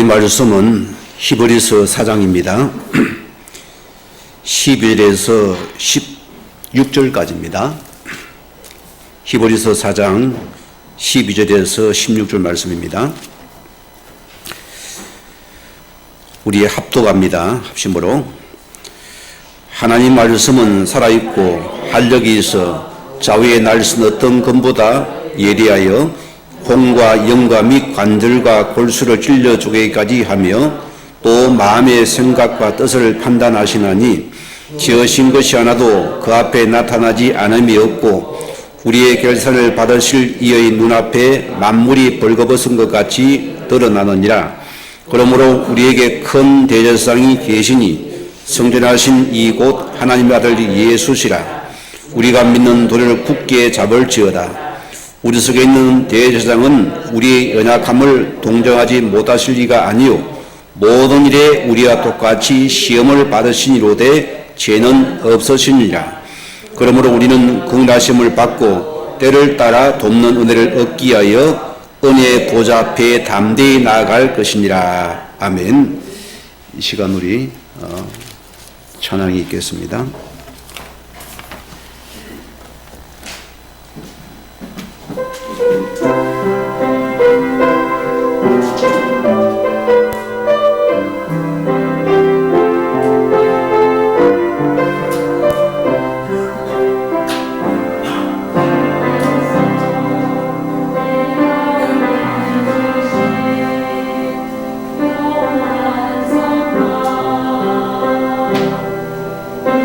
하나님 말씀은 히브리서 4장입니다. 11절에서 16절까지입니다. 히브리서 4장 12절에서 16절 말씀입니다. 우리 합독합니다. 합심으로. 하나님 말씀은 살아있고 활력이 있어 좌우의 날선 어떤 검보다 예리하여 혼과 영과 및 관절과 골수를 찔러 쪼개기까지 하며 또 마음의 생각과 뜻을 판단하시나니 지으신 것이 하나도 그 앞에 나타나지 않음이 없고 우리의 결산을 받으실 이의 눈앞에 만물이 벌거벗은 것 같이 드러나느니라. 그러므로 우리에게 큰 대제사장이 계시니 성전하신 이 곧 하나님의 아들 예수시라. 우리가 믿는 도를 굳게 잡을지어다. 우리 속에 있는 대제사장은 우리의 연약함을 동정하지 못하실 리가 아니요 모든 일에 우리와 똑같이 시험을 받으시니로되 죄는 없으시니라. 그러므로 우리는 긍휼하심을 받고 때를 따라 돕는 은혜를 얻기 위하여 은혜의 보좌 앞에 담대히 나아갈 것이니라. 아멘. 이 시간 우리 찬양이 있겠습니다.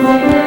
Yeah.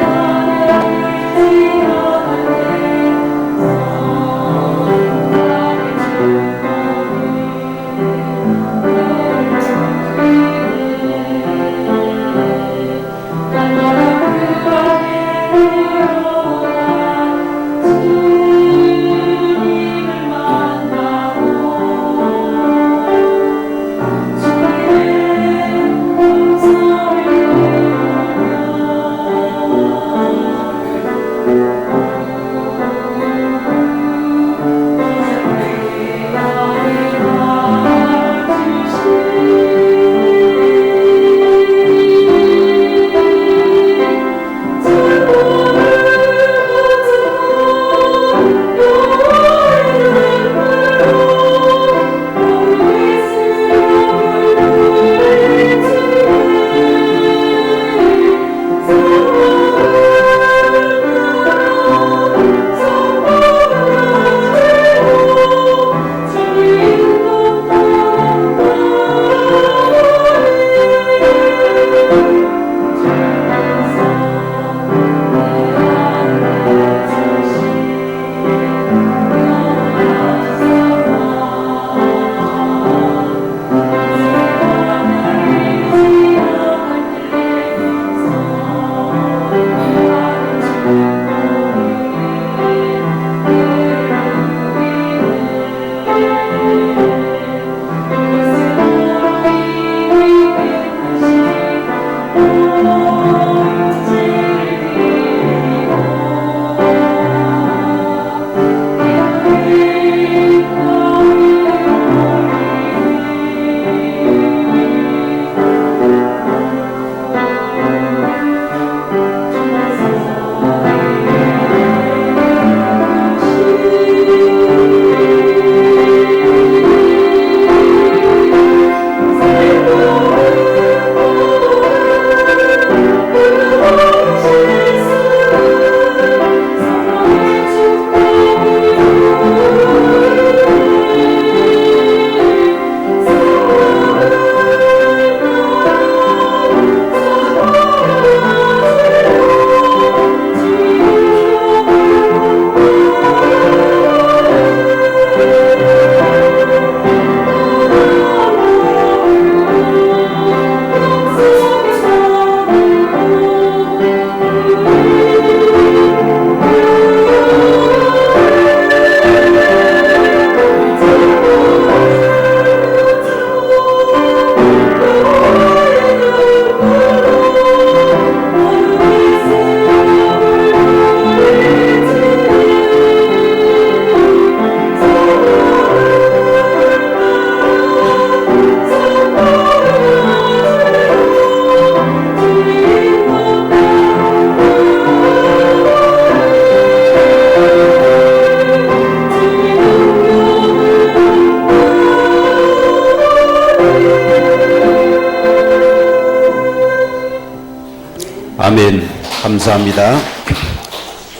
아멘. 감사합니다.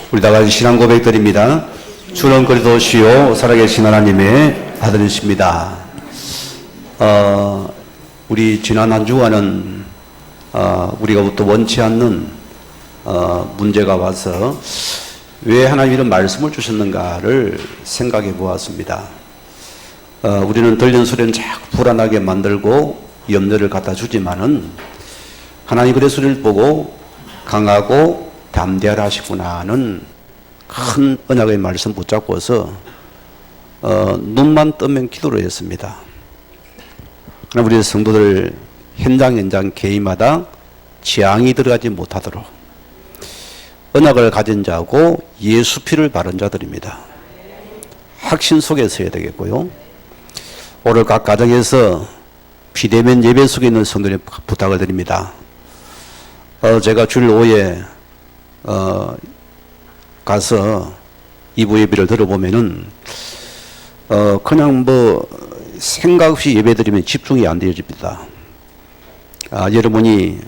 우리 다 같이 신앙 고백 드립니다. 주는 그리스도시요 살아계신 하나님의 아들이십니다. 우리 지난 한 주간은 우리가 또 원치 않는 문제가 와서 왜 하나님이 이런 말씀을 주셨는가를 생각해 보았습니다. 우리는 들리는 소리는 자꾸 불안하게 만들고 염려를 갖다 주지만은 하나님 그의 소리를 보고 강하고 담대하라 하시구나는 큰 언약의 말씀 붙잡고서 눈만 뜨면 기도를 했습니다. 그러나 우리 성도들 현장 개인마다 재앙이 들어가지 못하도록 언약을 가진 자고 예수 피를 바른 자들입니다. 확신 속에 서야 되겠고요. 오늘 각 가정에서 비대면 예배 속에 있는 성도님 부탁을 드립니다. 제가 주일 오후에 가서 2부 예배를 들어보면은 그냥 뭐 생각 없이 예배 드리면 집중이 안 되어집니다. 여러분이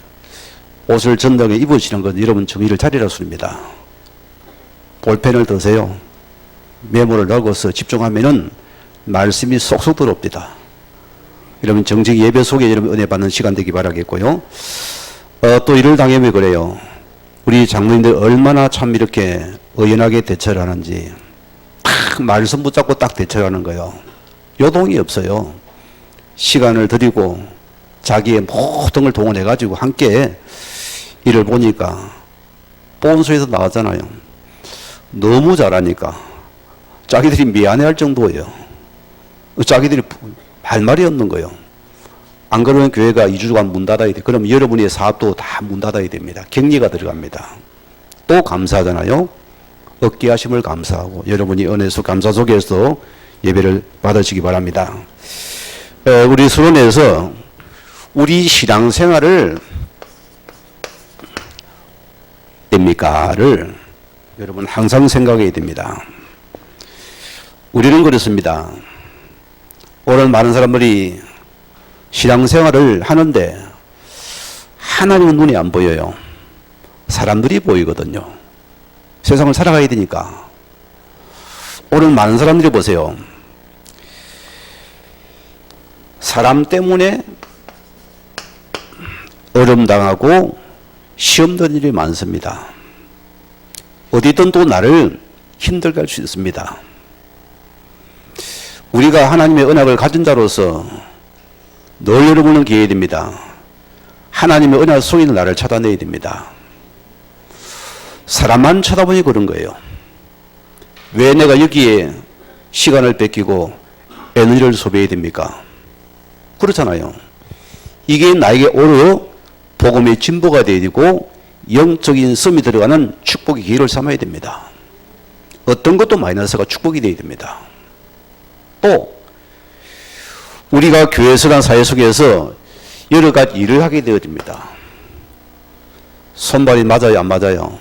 옷을 전등에 입으시는 건 여러분 정의를 차리라 소리입니다. 볼펜을 드세요. 메모를 하고서 집중하면은 말씀이 쏙쏙 들어옵니다. 여러분 정직 예배 속에 여러분 은혜 받는 시간 되기 바라겠고요. 또 이를 당하면 그래요. 우리 장로님들 얼마나 참 이렇게 의연하게 대처를 하는지 딱 말씀 붙잡고 딱 대처를 하는 거예요. 요동이 없어요. 시간을 들이고 자기의 모든 걸 동원해 가지고 함께 일을 보니까 본소에서 나왔잖아요. 너무 잘하니까 자기들이 미안해할 정도예요. 자기들이 할 말이 없는 거예요. 안 그러면 교회가 2주간 문 닫아야 돼. 그럼 여러분의 사업도 다 문 닫아야 됩니다. 격리가 들어갑니다. 또 감사하잖아요. 얻게 하심을 감사하고 여러분이 은혜수 감사 속에서 예배를 받으시기 바랍니다. 우리 수련회에서 우리 신앙생활을 됩니까를 여러분 항상 생각해야 됩니다. 우리는 그렇습니다. 오늘 많은 사람들이 신앙생활을 하는데 하나님은 눈에 안 보여요. 사람들이 보이거든요. 세상을 살아가야 되니까. 오늘 많은 사람들이 보세요. 사람 때문에 어려움당하고 시험 드는 일이 많습니다. 어디든 또 나를 힘들게 할 수 있습니다. 우리가 하나님의 언약을 가진 자로서 늘 여러분은 기회해야 됩니다. 하나님의 언약 속에 있는 나를 찾아내야 됩니다. 사람만 쳐다보니 그런 거예요. 왜 내가 여기에 시간을 뺏기고 에너지를 소비해야 됩니까? 그렇잖아요. 이게 나에게 오히려 복음의 진보가 되어야 되고 영적인 섬이 들어가는 축복의 기회를 삼아야 됩니다. 어떤 것도 마이너스가 축복이 되어야 됩니다. 또 우리가 교회에서나 사회 속에서 여러 가지 일을 하게 되어집니다. 손발이 맞아요, 안 맞아요?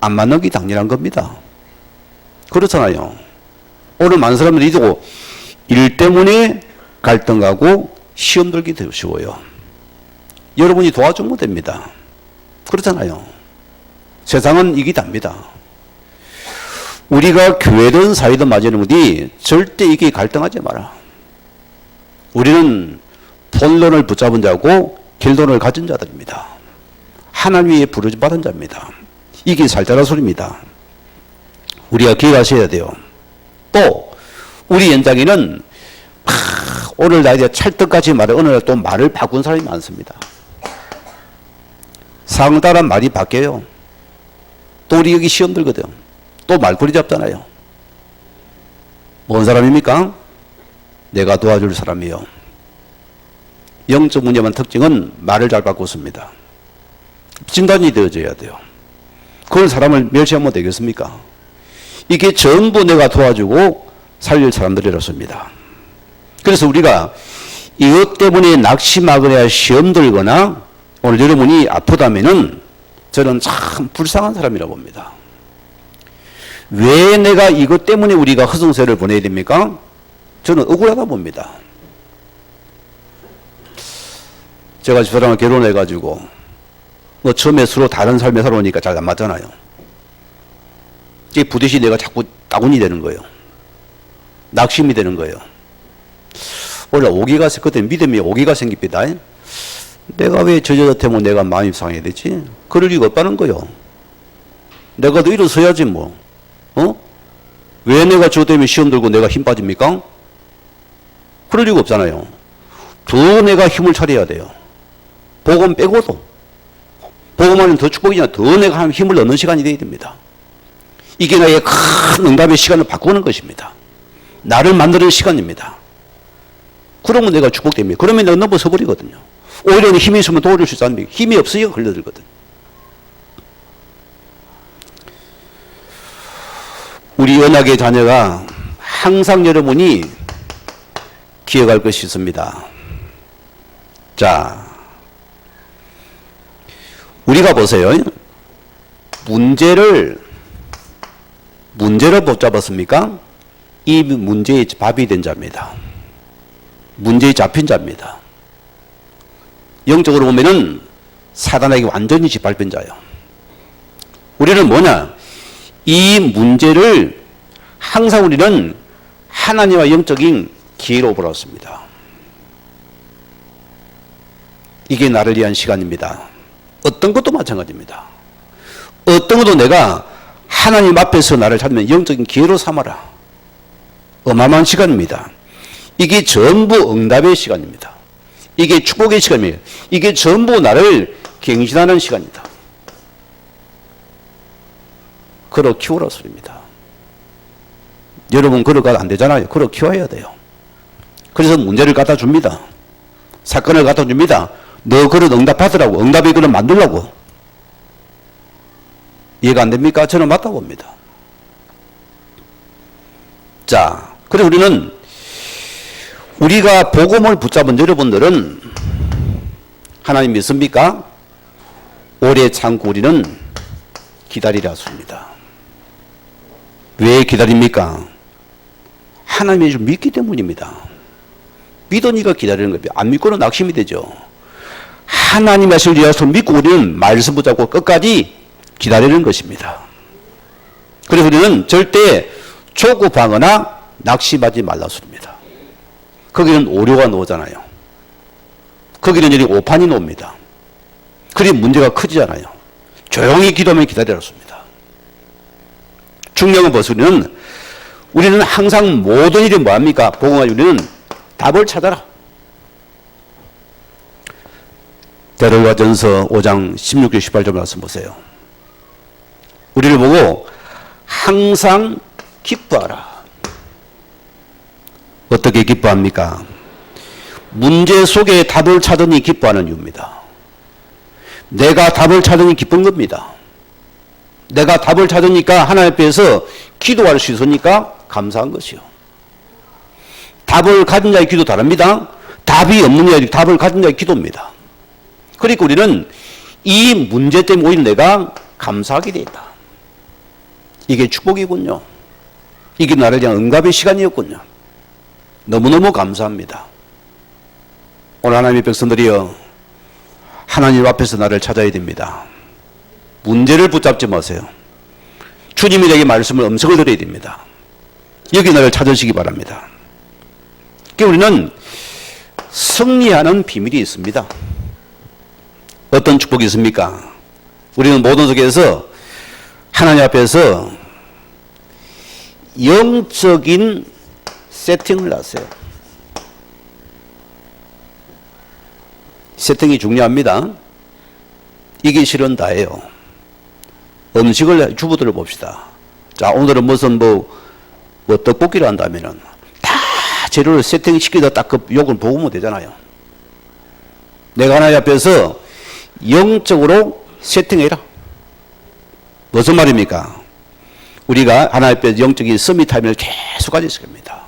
안 맞는 게 당연한 겁니다. 그렇잖아요. 오늘 많은 사람들이 이러고 일 때문에 갈등하고 시험 들기 쉬워요. 여러분이 도와주면 됩니다. 그렇잖아요. 세상은 이게 답니다. 우리가 교회든 사회든 맞이하는 것이 절대 이게 갈등하지 마라. 우리는 본론을 붙잡은 자고 결론을 가진 자들입니다. 하나님 위에 부르짖받은 자입니다. 이게 살자라 소리입니다. 우리가 기억하셔야 돼요. 또 우리 연장에는 오늘 나에게 찰떡같이 말해 어느 날 또 말을 바꾼 사람이 많습니다. 상황 따라 말이 바뀌어요. 또 우리 여기 시험 들거든. 또 말꼬리 잡잖아요. 뭔 사람입니까? 내가 도와줄 사람이요. 영적 문제만 특징은 말을 잘 바꿨습니다. 진단이 되어져야 돼요. 그런 사람을 멸시하면 되겠습니까? 이게 전부 내가 도와주고 살릴 사람들이라습니다. 그래서 우리가 이것 때문에 낙심하거나 시험 들거나 오늘 여러분이 아프다면은 저는 참 불쌍한 사람이라고 봅니다. 왜 내가 이것 때문에 우리가 허송세를 보내야 됩니까? 저는 억울하다 봅니다. 제가 집사람과 결혼해가지고 뭐 처음에 서로 다른 삶에 살아오니까 잘 안 맞잖아요. 이게 부딪히 내가 자꾸 따군이 되는 거예요. 낙심이 되는 거예요. 원래 오기가, 그때 믿음이 오기가 생깁니다. 내가 왜 저 여자 때문에 내가 마음이 상해야 되지? 그럴 리가 없다는 거예요. 내가 더 일어서야지 뭐. 왜 내가 저 때문에 시험 들고 내가 힘 빠집니까? 그럴 리가 없잖아요. 더 내가 힘을 차려야 돼요. 복음 빼고도. 복음하면 더 축복이냐, 더 내가 힘을 얻는 시간이 되어야 됩니다. 이게 나의 큰 응답의 시간을 바꾸는 것입니다. 나를 만드는 시간입니다. 그러면 내가 축복됩니다. 그러면 내가 넘어서 버리거든요. 오히려 힘이 있으면 도와줄 수 있습니다. 힘이 없으니까 걸려들거든. 우리 언약의 자녀가 항상 여러분이 기억할 것이 있습니다. 자, 우리가 보세요. 문제를 붙잡았습니까? 이 문제의 밥이 된 자입니다. 문제에 잡힌 자입니다. 영적으로 보면은 사단에게 완전히 짓밟힌 자예요. 우리는 뭐냐? 이 문제를 항상 우리는 하나님과 영적인 기회로 보았습니다. 이게 나를 위한 시간입니다. 어떤 것도 마찬가지입니다. 어떤 것도 내가 하나님 앞에서 나를 찾으면 영적인 기회로 삼아라. 어마어마한 시간입니다. 이게 전부 응답의 시간입니다. 이게 축복의 시간이에요. 이게 전부 나를 갱신하는 시간이다. 걸어 키우라 소리입니다. 여러분 걸어가 안 되잖아요. 걸어 키워야 돼요. 그래서 문제를 갖다 줍니다. 사건을 갖다 줍니다. 너 그런 응답하더라고. 응답의 그런 만들라고. 이해가 안 됩니까? 저는 맞다고 봅니다. 자, 그래서 우리가 복음을 붙잡은 여러분들은 하나님 믿습니까? 오래 참고 우리는 기다리라 소리입니다. 왜 기다립니까? 하나님을 좀 믿기 때문입니다. 믿으니까 기다리는 거예요. 안 믿고는 낙심이 되죠. 하나님 말씀을 위해서 믿고 우리는 말씀 붙잡고 끝까지 기다리는 것입니다. 그래서 우리는 절대 조급하거나 낙심하지 말라 소리입니다. 거기는 오류가 나오잖아요. 거기는 여기 오판이 나옵니다. 그리 문제가 커지잖아요. 조용히 기도하면 기다리라 소리입니다. 중요한 것은 우리는 항상 모든 일이 뭐합니까? 복음과 우리는 답을 찾아라. 데살로니가전서 5장 16절 18절 말씀 보세요. 우리를 보고 항상 기뻐하라. 어떻게 기뻐합니까? 문제 속에 답을 찾으니 기뻐하는 이유입니다. 내가 답을 찾으니 기쁜 겁니다. 내가 답을 찾으니까 하나님 앞에서 기도할 수 있으니까 감사한 것이요. 답을 가진 자의 기도 다릅니다. 답이 없는 자의 답을 가진 자의 기도입니다. 그러니까 우리는 이 문제 때문에 오히려 내가 감사하게 되었다. 이게 축복이군요. 이게 나를 위한 응답의 시간이었군요. 너무너무 감사합니다. 오늘 하나님의 백성들이여 하나님 앞에서 나를 찾아야 됩니다. 문제를 붙잡지 마세요. 주님이 내게 말씀을 음성을 드려야 됩니다. 여기 나를 찾으시기 바랍니다. 우리는 승리하는 비밀이 있습니다. 어떤 축복이 있습니까? 우리는 모든 속에서 하나님 앞에서 영적인 세팅을 하세요. 세팅이 중요합니다. 이게 실은 다예요. 음식을 주부들을 봅시다. 자, 오늘은 무슨 뭐 떡볶이를 한다면은 다 재료를 세팅시키다 딱 그 요걸 보면 되잖아요. 내가 하나님 앞에서 영적으로 세팅해라. 무슨 말입니까? 우리가 하나님 앞에서 영적인 서밋타임을 계속 가질 겁니다.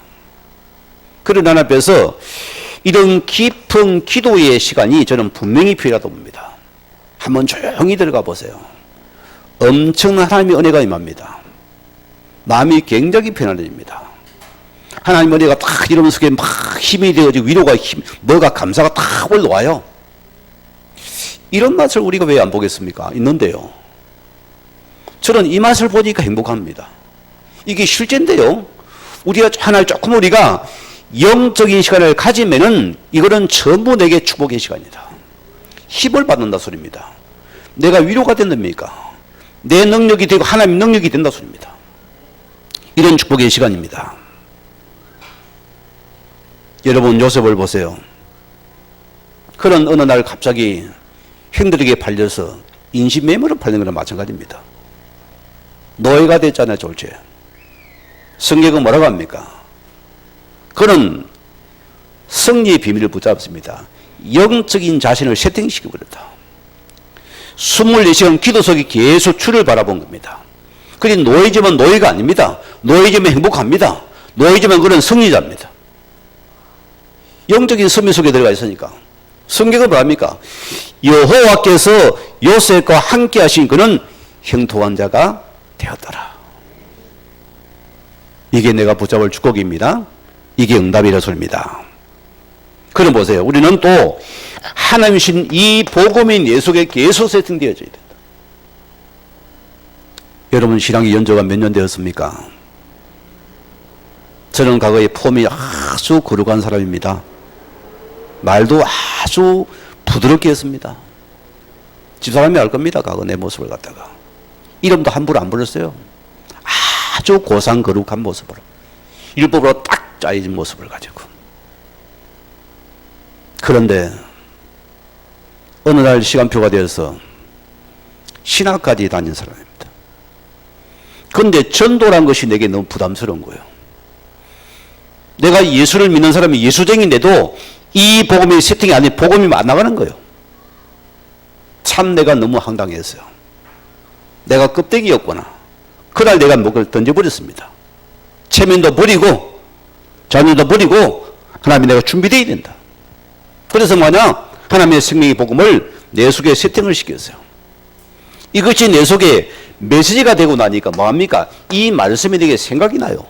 그런 하나님 앞에서 이런 깊은 기도의 시간이 저는 분명히 필요하다고 봅니다. 한번 조용히 들어가 보세요. 엄청난 하나님의 은혜가 임합니다. 마음이 굉장히 편안해집니다. 하나님의 은혜가 딱 이러면 속에 막 힘이 되어지고 위로가 뭐가 감사가 딱 올라와요. 이런 맛을 우리가 왜 안 보겠습니까? 있는데요. 저는 이 맛을 보니까 행복합니다. 이게 실제인데요. 우리가 하나 조금 우리가 영적인 시간을 가지면은 이거는 전부 내게 축복의 시간이다. 힘을 받는다 소리입니다. 내가 위로가 된답니까? 내 능력이 되고 하나님의 능력이 된다 소리입니다. 이런 축복의 시간입니다. 여러분 요셉을 보세요. 그런 어느 날 갑자기 형들에게 팔려서 인신매매로 팔린 거랑 마찬가지입니다. 노예가 됐잖아요, 졸지에. 성경은 뭐라고 합니까? 그는 승리의 비밀을 붙잡습니다. 영적인 자신을 세팅시켜버렸다. 24시간 기도 속에 계속 주를 바라본 겁니다. 그리 노예지만 노예가 아닙니다. 노예지만 행복합니다. 노예지만 그런 승리자입니다. 영적인 섬유 속에 들어가 있으니까. 성경은 뭐합니까? 여호와께서 요셉과 함께 하신 그는 형통한 자가 되었더라. 이게 내가 붙잡을 축복입니다. 이게 응답이라 소리입니다. 그럼 보세요. 우리는 또 하나님 신 이 복음이 내 속에 계속 세팅되어져야 된다. 여러분 신앙의 연조가 몇 년 되었습니까? 저는 과거에 폼이 아주 거룩한 사람입니다. 말도 아주 부드럽게 했습니다. 집사람이 알 겁니다. 과거 내 모습을 갖다가. 이름도 함부로 안 불렀어요. 아주 고상 거룩한 모습으로. 율법으로 딱 짜여진 모습을 가지고. 그런데 어느 날 시간표가 되어서 신학까지 다닌 사람입니다. 그런데 전도란 것이 내게 너무 부담스러운 거예요. 내가 예수를 믿는 사람이 예수쟁인데도 이 복음이 세팅이 아닌 복음이 안 나가는 거예요. 참 내가 너무 황당했어요. 내가 껍데기였구나. 그날 내가 목을 던져버렸습니다. 체면도 버리고 자녀도 버리고 하나님이 내가 준비되어야 된다. 그래서 뭐냐? 하나님의 생명의 복음을 내 속에 세팅을 시켰어요. 이것이 내 속에 메시지가 되고 나니까 뭐합니까? 이 말씀이 내게 생각이 나요.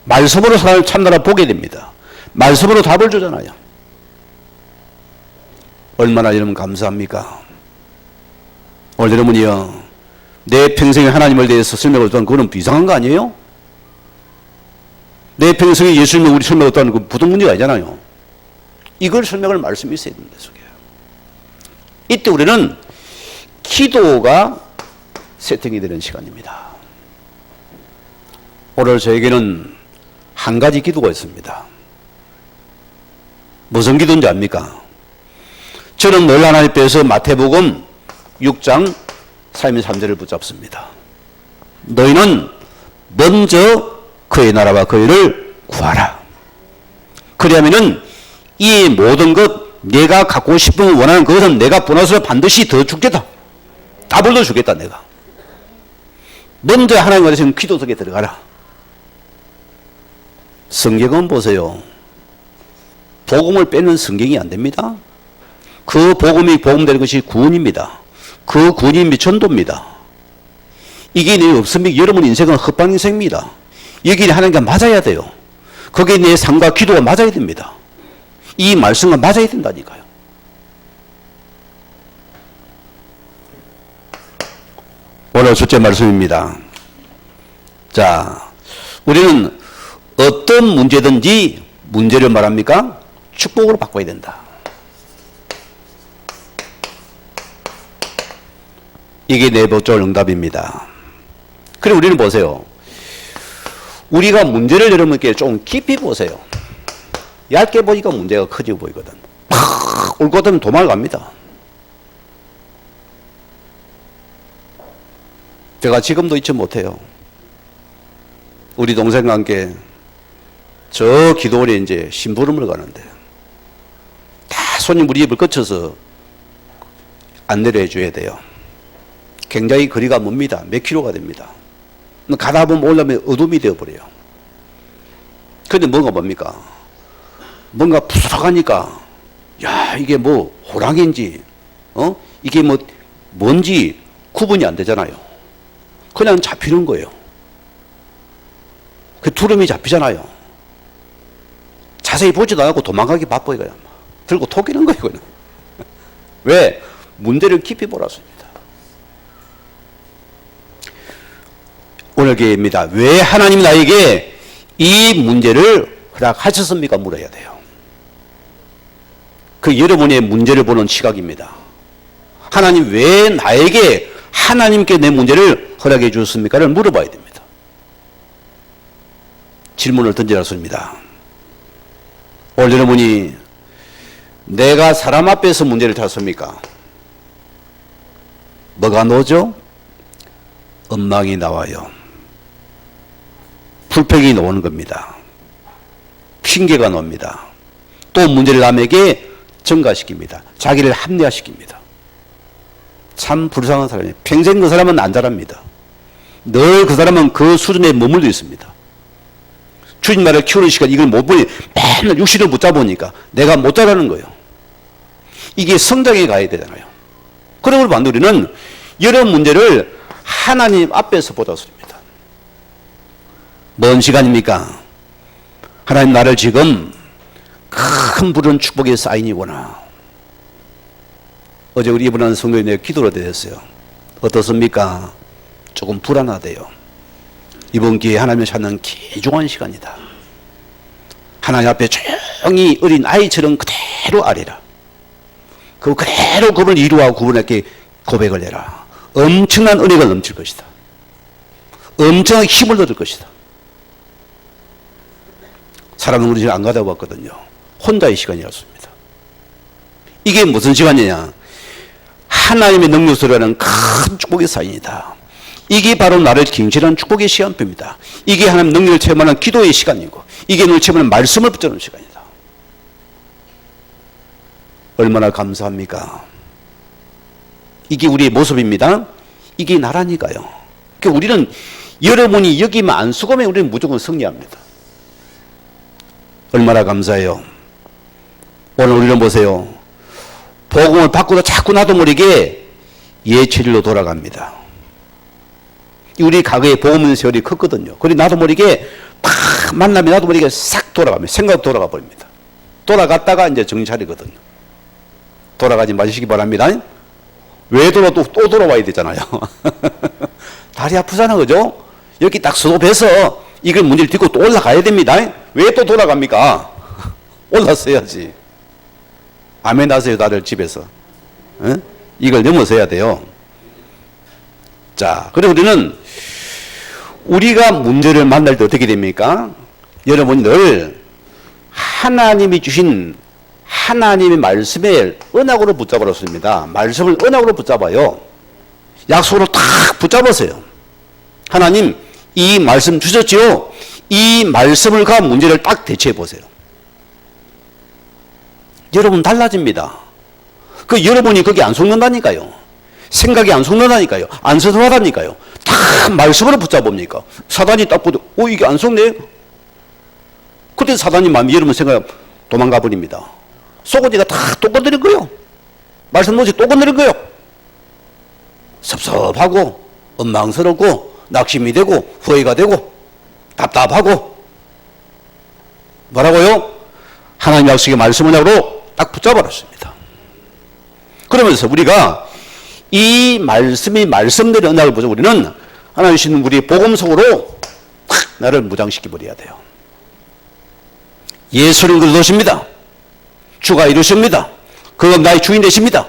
말씀으로 사람을 참나라 보게 됩니다. 말씀으로 답을 주잖아요. 얼마나 여러분 감사합니까? 오늘 여러분이요, 내 평생에 하나님을 대해서 설명을 했던 그거는 이상한 거 아니에요? 내 평생에 예수님을 우리 설명했다는 그 부동 문제가 아니잖아요. 이걸 설명할 말씀이 있어야 됩니다, 속에. 이때 우리는 기도가 세팅이 되는 시간입니다. 오늘 저에게는 한 가지 기도가 있습니다. 무슨 기도인지 압니까? 저는 늘 하나님 앞에서 마태복음 6장 33절을 붙잡습니다. 너희는 먼저 그의 나라와 그 일을 구하라. 그리하면은 이 모든 것 내가 갖고 싶은 원하는 것은 내가 보너스를 반드시 더 주겠다. 답을 더 주겠다 내가. 먼저 하나님과 지금 기도 속에 들어가라. 성경은 보세요. 복음을 빼는 성경이 안 됩니다. 그 복음이 복음되는 것이 구원입니다. 그 구원이 전도입니다. 이게 내 없으면 여러분 인생은 헛방 인생입니다. 여기 하나님과 맞아야 돼요. 거기에 내 삶과 기도가 맞아야 됩니다. 이 말씀과 맞아야 된다니까요. 오늘 첫째 말씀입니다. 자, 우리는 어떤 문제든지 문제를 말합니까? 축복으로 바꿔야 된다. 이게 네 번째 응답입니다. 그리고 우리는 보세요. 우리가 문제를 여러분께 좀 깊이 보세요. 얇게 보니까 문제가 커지고 보이거든. 팍! 올 것 같으면 도망을 갑니다. 제가 지금도 잊지 못해요. 우리 동생과 함께 저 기도원에 이제 심부름을 가는데 다 손님 우리 집을 거쳐서 안내를 해줘야 돼요. 굉장히 거리가 멉니다. 몇 킬로가 됩니다. 가다 보면 올라오면 어둠이 되어버려요. 근데 뭡니까? 뭔가 푸석하니까, 야, 이게 뭐, 호랑이인지, 이게 뭐, 뭔지 구분이 안 되잖아요. 그냥 잡히는 거예요. 그 두름이 잡히잖아요. 자세히 보지도 않고 도망가기 바빠요. 그냥. 들고 토끼는 거예요, 그냥. 왜? 문제를 깊이 보라습니다. 오늘 기회입니다. 왜 하나님 나에게 이 문제를 허락하셨습니까? 물어야 돼요. 그 여러분의 문제를 보는 시각입니다. 하나님 왜 나에게 하나님께 내 문제를 허락해 주셨습니까를 물어봐야 됩니다. 질문을 던지라습니다. 오늘 여러분이 내가 사람 앞에서 문제를 찾습니까? 뭐가 나오죠? 엉망이 나와요. 불평이 나오는 겁니다. 핑계가 나옵니다. 또 문제를 남에게 전가시킵니다. 자기를 합리화시킵니다. 참 불쌍한 사람이에요. 평생 그 사람은 안 자랍니다. 늘 그 사람은 그 수준에 머물러 있습니다. 주님 나라를 키우는 시간 이걸 못 보니 맨날 육신을 붙잡으니까 내가 못 자라는 거예요. 이게 성장에 가야 되잖아요. 그러므로 반대 우리는 여러 문제를 하나님 앞에서 보자습니다. 뭔 시간입니까? 하나님 나를 지금 큰 부른 축복의 사인이구나. 어제 우리 이분한 성도에 내가 기도를 드렸어요. 어떻습니까? 조금 불안하대요. 이번 기회에 하나님을 찾는 귀중한 시간이다. 하나님 앞에 조용히 어린 아이처럼 그대로 아뢰라. 그대로 그분을 이루어 그분에게 고백을 해라. 엄청난 은혜가 넘칠 것이다. 엄청난 힘을 얻을 것이다. 사람은 우리 집에 안 가다 왔거든요. 혼자의 시간이었습니다. 이게 무슨 시간이냐? 하나님의 능력으로는 큰 축복의 사인이다. 이게 바로 나를 갱신한 축복의 시간표입니다. 이게 하나님 능력을 체험하는 기도의 시간이고, 이게 능력을 체험하는 말씀을 붙잡는 시간이다. 얼마나 감사합니까? 이게 우리의 모습입니다. 이게 나라니까요. 그러니까 우리는 여러분이 여기만 안 수고하면 우리는 무조건 승리합니다. 얼마나 감사해요. 오늘 우리는 보세요. 복음을 받고도 자꾸 나도 모르게 예체질로 돌아갑니다. 우리 과거에 복음 세월이 컸거든요. 그리고 나도 모르게 팍 만나면 나도 모르게 싹 돌아갑니다. 생각 돌아가 버립니다. 돌아갔다가 이제 정신 차리거든요. 돌아가지 마시기 바랍니다. 왜 돌아도 또 돌아와야 되잖아요. 다리 아프잖아, 그죠? 여기 딱 스톱해서 이걸 문제를 딛고 또 올라가야 됩니다. 왜 또 돌아갑니까? 올랐어야지. 아멘 하세요, 다들 집에서. 에? 이걸 넘어서야 돼요. 자, 그리고 우리는 우리가 문제를 만날 때 어떻게 됩니까? 여러분 늘 하나님이 주신 하나님의 말씀에 언약으로 붙잡아놓습니다. 말씀을 언약으로 붙잡아요. 약속으로 탁 붙잡으세요. 하나님 이 말씀 주셨지요? 이 말씀을 가 문제를 딱 대처해 보세요. 여러분 달라집니다. 그 여러분이 거기 안 속는다니까요. 생각이 안 속는다니까요. 안 서서하다니까요. 다 말씀으로 붙잡습니까? 사단이 딱 보도 이게 안 속네? 그때 사단이 마음이 여러분 생각 도망가 버립니다. 속어지가 다 또 건드린 거예요. 말씀 놓지 또 건드린 거예요. 섭섭하고 원망스럽고 낙심이 되고 후회가 되고 답답하고 뭐라고요? 하나님 약속의 말씀을 하고 딱 붙잡아놨습니다. 그러면서 우리가 이 말씀이 말씀대로 언약을 보죠. 우리는 하나님 주시는 우리 복음 속으로 탁 나를 무장시켜 버려야 돼요. 예수는 그러십니다. 주가 이루십니다. 그건 나의 주인 되십니다.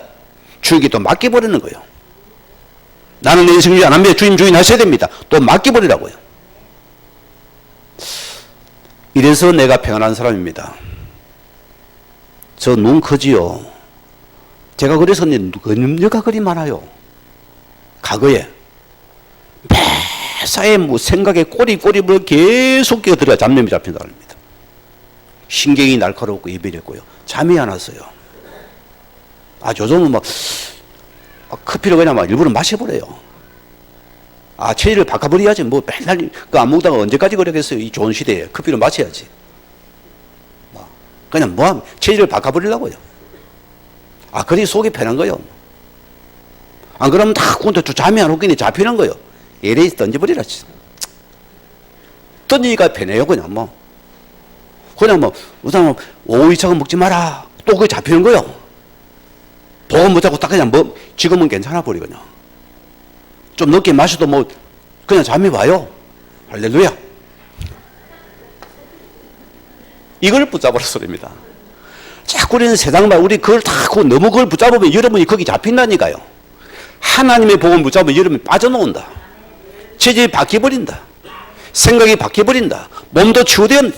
주에게 또 맡겨버리는 거예요. 나는 내 인생 주인 안 합니다. 주님 주인 하셔야 됩니다. 또 맡겨버리라고요. 이래서 내가 평안한 사람입니다. 저 눈 크지요. 제가 그래서 능력가 그리 많아요. 과거에 매사에 뭐 생각에 꼬리를 계속 끼어들어야 잡념이 잡힌 사람입니다. 신경이 날카롭고 예민했고요. 잠이 안 왔어요. 요즘은 커피를 그냥 일부러 마셔버려요. 체질을 바꿔버려야지. 맨날 안 먹다가 언제까지 그러겠어요. 이 좋은 시대에 커피를 마셔야지. 그냥 체질을 바꿔버리려고요. 그리 속이 편한 거예요. 안 그러면 다 군대 잠이 안 오겠니 잡히는 거예요. LA에서 던져버리라. 던지니까 편해요, 그냥 그냥 우선 오후 이상은 먹지 마라. 또 그게 잡히는 거예요. 복음 붙잡고 딱 그냥 뭐 지금은 괜찮아 버리거든요. 좀 늦게 마셔도 뭐 그냥 잠이 와요. 할렐루야. 이걸 붙잡으라 소리입니다. 자꾸 우리는 세상만 우리 그걸 다 너무 그걸 붙잡으면 여러분이 거기 잡힌다니까요. 하나님의 복음 붙잡으면 여러분이 빠져나온다. 체질이 바뀌어버린다. 생각이 바뀌어버린다. 몸도 치유됩니다.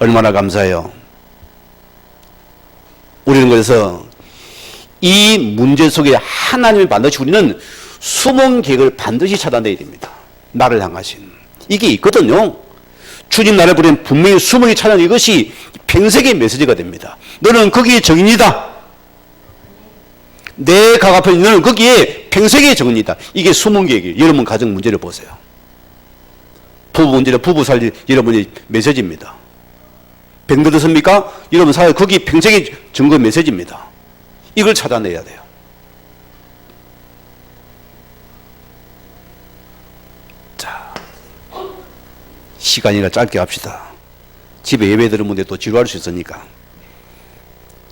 얼마나 감사해요. 우리는 그래서 이 문제 속에 하나님이 반드시 우리는 숨은 계획을 반드시 찾아내야 됩니다. 나를 향하신. 이게 있거든요. 주님 나를 부르면 분명히 숨은 찾아내는 이것이 평생의 메시지가 됩니다. 너는 거기에 정인이다. 내 각 앞에 너는 거기에 평생의 정인이다. 이게 숨은 계획이에요. 여러분 가정 문제를 보세요. 부부 문제를 부부 살리 여러분의 메시지입니다. 병 들었습니까? 여러분 사회 거기 평생의 증거 메시지입니다. 이걸 찾아내야 돼요. 자, 시간이나 짧게 합시다. 집에 예배 들으면 또 지루할 수 있으니까.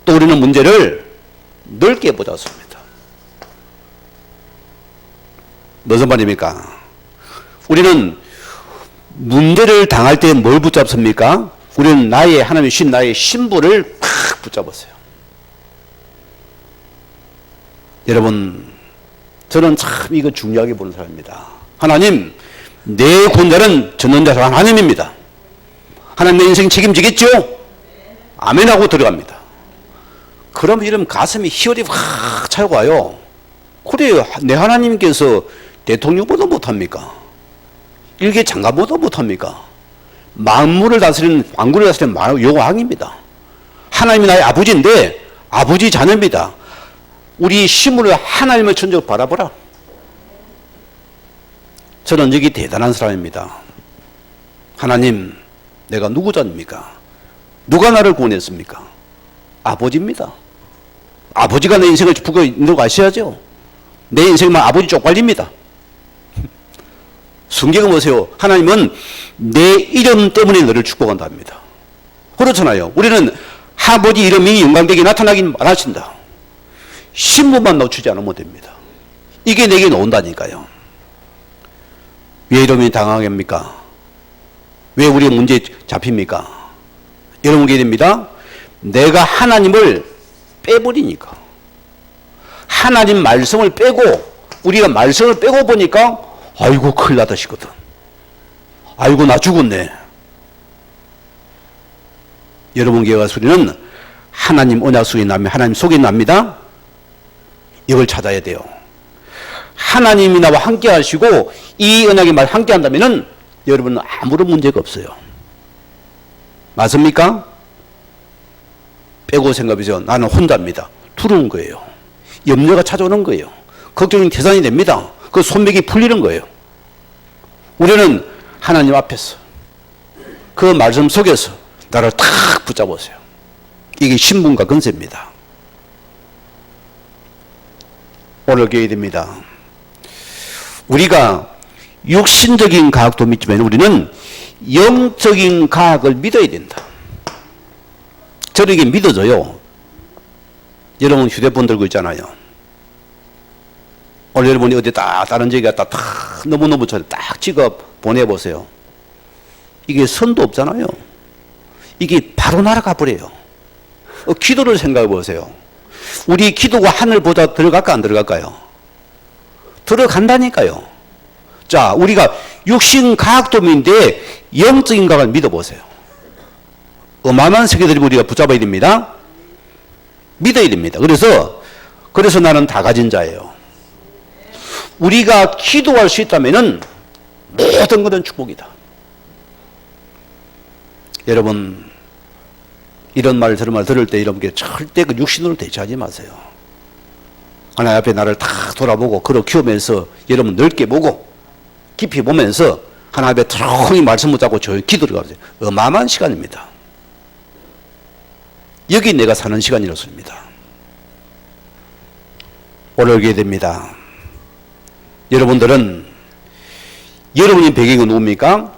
또 우리는 문제를 넓게 보자습니다. 무슨 말입니까? 우리는 문제를 당할 때 뭘 붙잡습니까? 우리는 나의 하나님이 신 나의 신부를 팍 붙잡았어요. 여러분, 저는 참 이거 중요하게 보는 사람입니다. 하나님, 내 구원자는 전능자 하나님입니다. 하나님 내 인생 책임지겠죠? 아멘 하고 들어갑니다. 그럼 이러면 가슴이 희열이 확 차고 와요. 그래요. 내 하나님께서 대통령보다 못합니까? 일개 장관보다 못합니까? 만물을 다스리는 왕국을 다스리는 여호와입니다. 하나님이 나의 아버지인데 아버지 자녀입니다. 우리 힘으로 하나님의 천적 바라보라. 저는 여기 대단한 사람입니다. 하나님, 내가 누구 자입니까? 누가 나를 구원했습니까? 아버지입니다. 아버지가 내 인생을 부고 있는 거 아셔야죠. 내 인생만 아버지 쪽팔립니다. 성경을 보세요. 하나님은 내 이름 때문에 너를 축복한답니다. 그렇잖아요. 우리는 아버지 이름이 영광되게 나타나긴 하신다. 신분만 놓치지 않으면 됩니다. 이게 내게 나온다니까요. 왜 이름이 당황합니까? 왜 우리의 문제에 잡힙니까? 여러분 게 됩니다. 내가 하나님을 빼버리니까. 하나님 말씀을 빼고 우리가 말씀을 빼고 보니까 아이고 큰일 나다 싶거든. 아이고 나 죽었네. 여러분 교회가 소리는 하나님 언약 속에 납니다. 하나님 속에 납니다. 이걸 찾아야 돼요. 하나님이 나와 함께 하시고 이 언약의 말 함께 한다면은 여러분은 아무런 문제가 없어요. 맞습니까? 빼고 생각해보세요. 나는 혼자입니다. 두려운 거예요. 염려가 찾아오는 거예요. 걱정이 계산이 됩니다. 그 손맥이 풀리는 거예요. 우리는 하나님 앞에서 그 말씀 속에서 나를 탁 붙잡으세요. 이게 신분과 건세입니다. 오늘 교회됩니다. 우리가 육신적인 과학도 믿지만 우리는 영적인 과학을 믿어야 된다. 저는 이게 믿어져요. 여러분 휴대폰 들고 있잖아요. 오늘 여러분이 어디 다른 지역에 갔다 탁 너무너무 딱 찍어 보내보세요. 이게 선도 없잖아요. 이게 바로 날아가 버려요. 기도를 생각해 보세요. 우리 기도가 하늘보다 들어갈까 안 들어갈까요? 들어간다니까요. 자, 우리가 육신 과학도민인데 영적인 과학을 믿어보세요. 어마어마한 세계들이 우리가 붙잡아야 됩니다. 믿어야 됩니다. 그래서 나는 다 가진 자예요. 우리가 기도할 수 있다면은 모든 것은 축복이다. 여러분, 이런 말 들을 때 여러분께 절대 그 육신으로 대처하지 마세요. 하나님 앞에 나를 다 돌아보고 걸어 키우면서 여러분 넓게 보고 깊이 보면서 하나님 앞에 조용히 말씀 붙잡고 저희 기도를 가세요. 어마어마한 시간입니다. 여기 내가 사는 시간이었습니다. 오늘 오게 됩니다. 여러분들은 여러분의 배경은 누굽니까?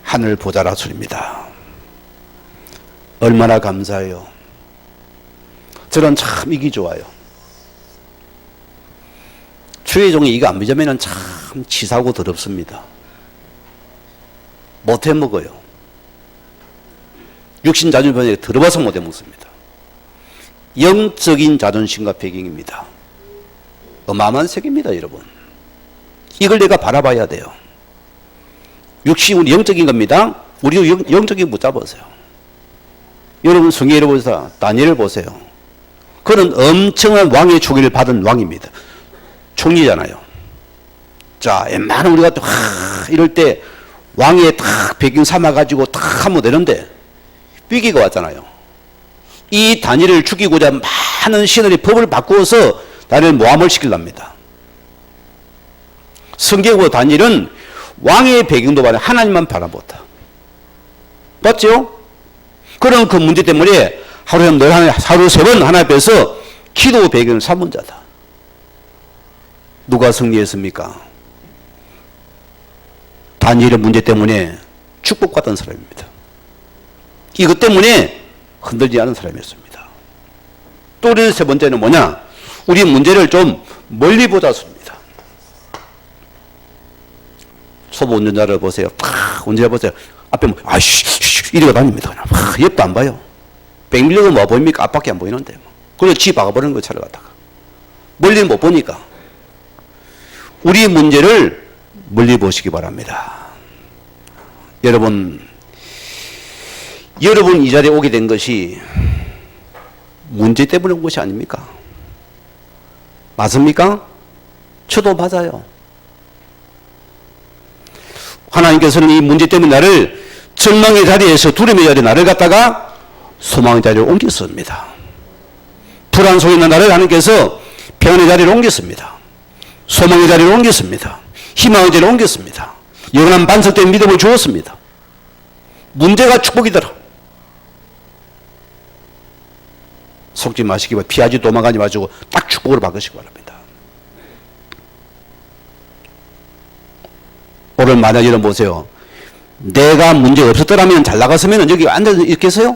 하늘 보좌라 소리입니다. 얼마나 감사해요. 저는 참 이기 좋아요. 주의 종이 이거 안 믿으면 참 치사하고 더럽습니다. 못해 먹어요. 육신 자존심에 들어봐서 못해 먹습니다. 영적인 자존심과 배경입니다. 어마어마한 세계입니다, 여러분. 이걸 내가 바라봐야 돼요. 육신이 우리 영적인 겁니다. 우리도 영적인 붙잡으세요. 여러분 성경을 보세요. 다니엘을 보세요. 그는 엄청난 왕의 초기를 받은 왕입니다. 총리잖아요. 자, 웬만한 우리가 또 이럴 때 왕의 딱 배경 삼아가지고 딱 하면 되는데 위기가 왔잖아요. 이 다니엘을 죽이고자 많은 신들이 법을 바꾸어서 다니엘을 모함을 시키랍니다. 성경과 다니엘은 왕의 배경도 바라 하나님만 바라보다. 맞죠? 그런 그 문제 때문에 하루에 하루 3번 하나님 앞에서 기도 배경을 삼은 자다. 누가 승리했습니까? 다니엘의 문제 때문에 축복받은 사람입니다. 이것 때문에 흔들리지 않은 사람이었습니다. 또 우리 세 번째는 뭐냐? 우리 문제를 좀 멀리 보자습니다. 초보 운전자를 보세요. 운전자 보세요. 앞에 뭐, 이러고 다닙니다. 그냥. 옆도 안 봐요. 백밀러가 뭐 보입니까? 앞밖에 안 보이는데. 그래서 지 박아버리는 거 차를 갖다가. 멀리는 못 보니까. 우리 문제를 멀리 보시기 바랍니다. 여러분 이 자리에 오게 된 것이 문제 때문에 온 것이 아닙니까? 맞습니까? 저도 맞아요. 하나님께서는 이 문제 때문에 나를 절망의 자리에서 두려움의 자리에 나를 갖다가 소망의 자리로 옮겼습니다. 불안 속에 있는 나를 하나님께서 평안의 자리로 옮겼습니다. 소망의 자리로 옮겼습니다. 희망의 자리로 옮겼습니다. 영원한 반석된 믿음을 주었습니다. 문제가 축복이더라. 속지 마시기 바랍니다. 피하지 도망가지 마시고 딱 축복으로 바꾸시기 바랍니다. 오늘 만약 여러분 보세요. 내가 문제가 없었더라면 잘 나갔으면 여기 앉아서 있겠어요?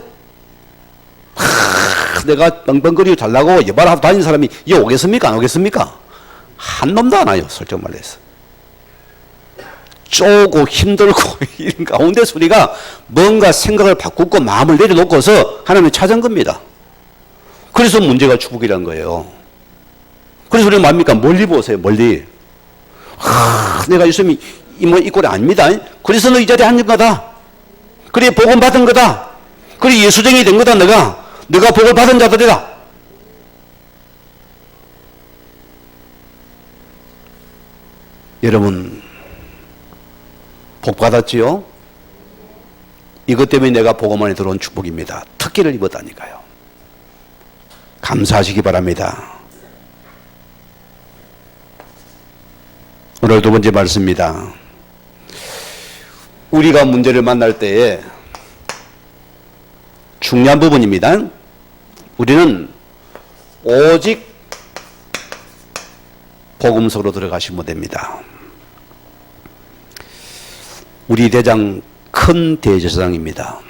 내가 뻥뻥거리고 잘 나가고 여발하고 다니는 사람이 여기 오겠습니까? 안 오겠습니까? 한 놈도 안 와요. 솔직히 말해서. 쪼고 힘들고 이런 가운데 소리가 뭔가 생각을 바꾸고 마음을 내려놓고서 하나님을 찾은 겁니다. 그래서 문제가 축복이라는 거예요. 그래서 우리는 뭡니까? 멀리 보세요. 멀리. 내가 있으면 이 꼴이 아닙니다. 그래서 너 이 자리에 앉은 거다. 그래 복음 받은 거다. 그래 예수쟁이 된 거다. 내가 복을 받은 자들이다. 여러분 복 받았지요? 이것 때문에 내가 복음 안에 들어온 축복입니다. 특기를 입었다니까요. 감사하시기 바랍니다. 오늘 두 번째 말씀입니다. 우리가 문제를 만날 때에 중요한 부분입니다. 우리는 오직 복음 속으로 들어가시면 됩니다. 우리 대장 큰 대제사장입니다.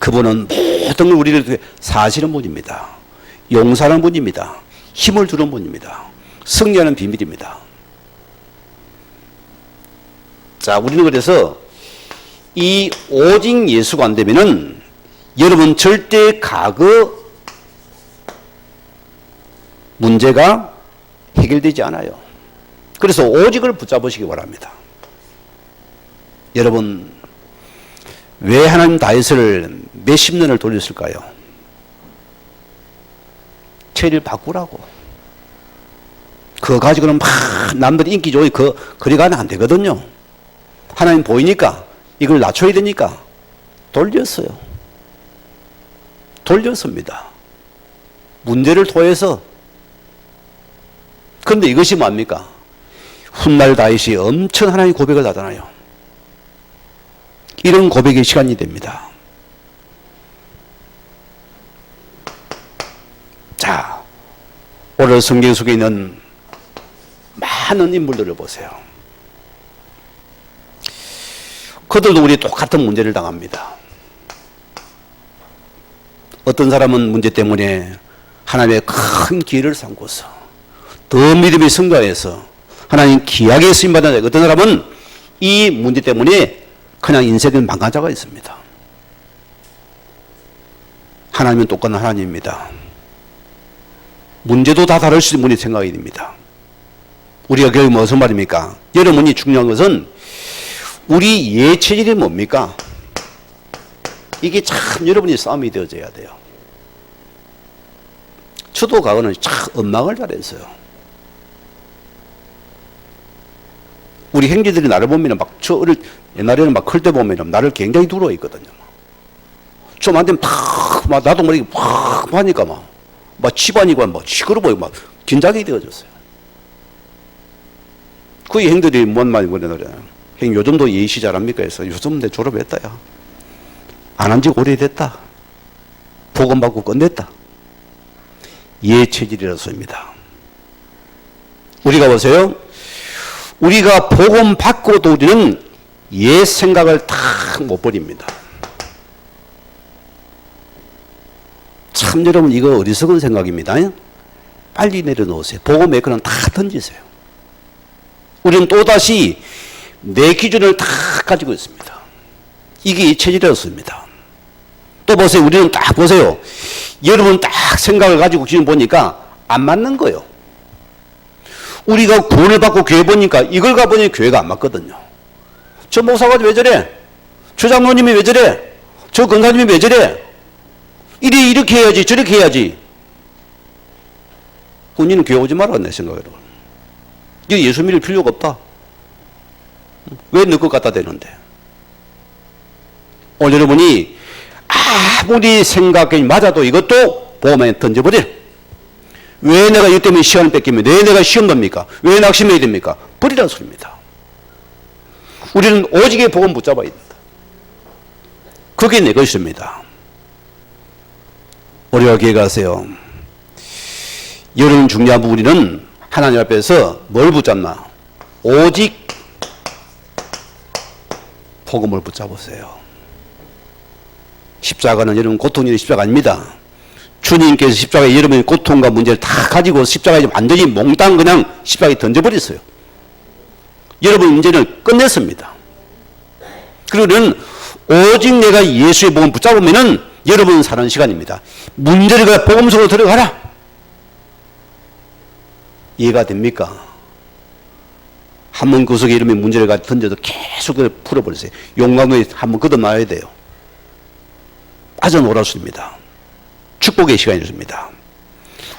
그분은 모든 걸 우리를 사시는 분입니다. 용서하는 분입니다. 힘을 주는 분입니다. 승리하는 비밀입니다. 자, 우리는 그래서 이 오직 예수가 안 되면은 여러분 절대 과거 문제가 해결되지 않아요. 그래서 오직을 붙잡으시기 바랍니다. 여러분 왜 하나님 다윗을 몇십 년을 돌렸을까요? 체리를 바꾸라고. 그거 가지고는 막 남들이 인기 좋이 그리 가면 안 되거든요. 하나님 보이니까 이걸 낮춰야 되니까 돌렸어요. 돌렸습니다. 문제를 토해서. 그런데 이것이 뭡니까? 훗날 다윗이 엄청 하나님 고백을 하잖아요. 이런 고백의 시간이 됩니다. 자, 오늘 성경 속에 있는 많은 인물들을 보세요. 그들도 우리 똑같은 문제를 당합니다. 어떤 사람은 문제 때문에 하나님의 큰 기회를 삼고서 더 믿음이 성장해서 하나님 기약에 쓰임받는 어떤 사람은 이 문제 때문에 그냥 인생을 망한 자가 있습니다. 하나님은 똑같은 하나님입니다. 문제도 다 다를 수 있는 분이 생각이 됩니다. 우리가 결국 무슨 말입니까? 여러분이 중요한 것은 우리 예체질이 뭡니까? 이게 참 여러분이 싸움이 되어져야 돼요. 저도 과거는 참 엇망을 잘했어요. 우리 형제들이 나를 보면 옛날에는 막 클 때 보면 나를 굉장히 두려워했거든요. 좀 안 되면 막 나도 모르게 막 하니까 막 집안이고 막 시끄러 보이고 막 긴장이 되어졌어요. 그 형들이 뭔 말이 그러더래요. 형 요즘도 예시 잘합니까? 해서 요즘 내 졸업했다 야. 안 한 지 오래됐다. 복음 받고 끝냈다. 예체질이라서입니다. 우리가 보세요. 우리가 복음 받고도 우리는 예 생각을 다 못 버립니다. 참 여러분 이거 어리석은 생각입니다. 빨리 내려놓으세요. 복음의 그는 다 던지세요. 우리는 또다시 내 기준을 다 가지고 있습니다. 이게 이 체질이었습니다. 또 보세요. 우리는 딱 보세요. 여러분 딱 생각을 가지고 지금 보니까 안 맞는 거예요. 우리가 구원을 받고 교회 보니까 이걸 가보니 교회가 안 맞거든요. 저 목사가 왜 저래? 저 장로님이 왜 저래? 저 권사님이 왜 저래? 이렇게 해야지 저렇게 해야지. 본인은 교회 오지 마라 내 생각으로. 이거 예수 믿을 필요가 없다. 왜 너 것 갖다 대는데? 오늘 여러분이 아무리 생각이 맞아도 이것도 보험에 던져버려. 왜 내가 이것 때문에 시간을 뺏기면 왜 내가 시험 겁니까? 왜 낙심해야 됩니까? 버리라는 소리입니다. 우리는 오직의 복음 붙잡아야 된다. 그게 내 것입니다. 우리가 기억하세요. 여러분 중요한 우리는 하나님 앞에서 뭘 붙잡나? 오직 복음을 붙잡으세요. 십자가는 여러분 고통이 십자가 아닙니다. 주님께서 십자가에 여러분의 고통과 문제를 다 가지고 십자가에 완전히 몽땅 그냥 십자가에 던져버렸어요. 여러분 문제를 끝냈습니다. 그리고 오직 내가 예수의 복음 붙잡으면은 여러분 사는 시간입니다. 문제를 복음 속으로 들어가라. 이해가 됩니까? 한번 그 속에 이름의 문제를 던져도 계속 풀어버리세요. 용광로에 한번 걷어놔야 돼요. 아주 놀랍습니다. 축복의 시간이었습니다.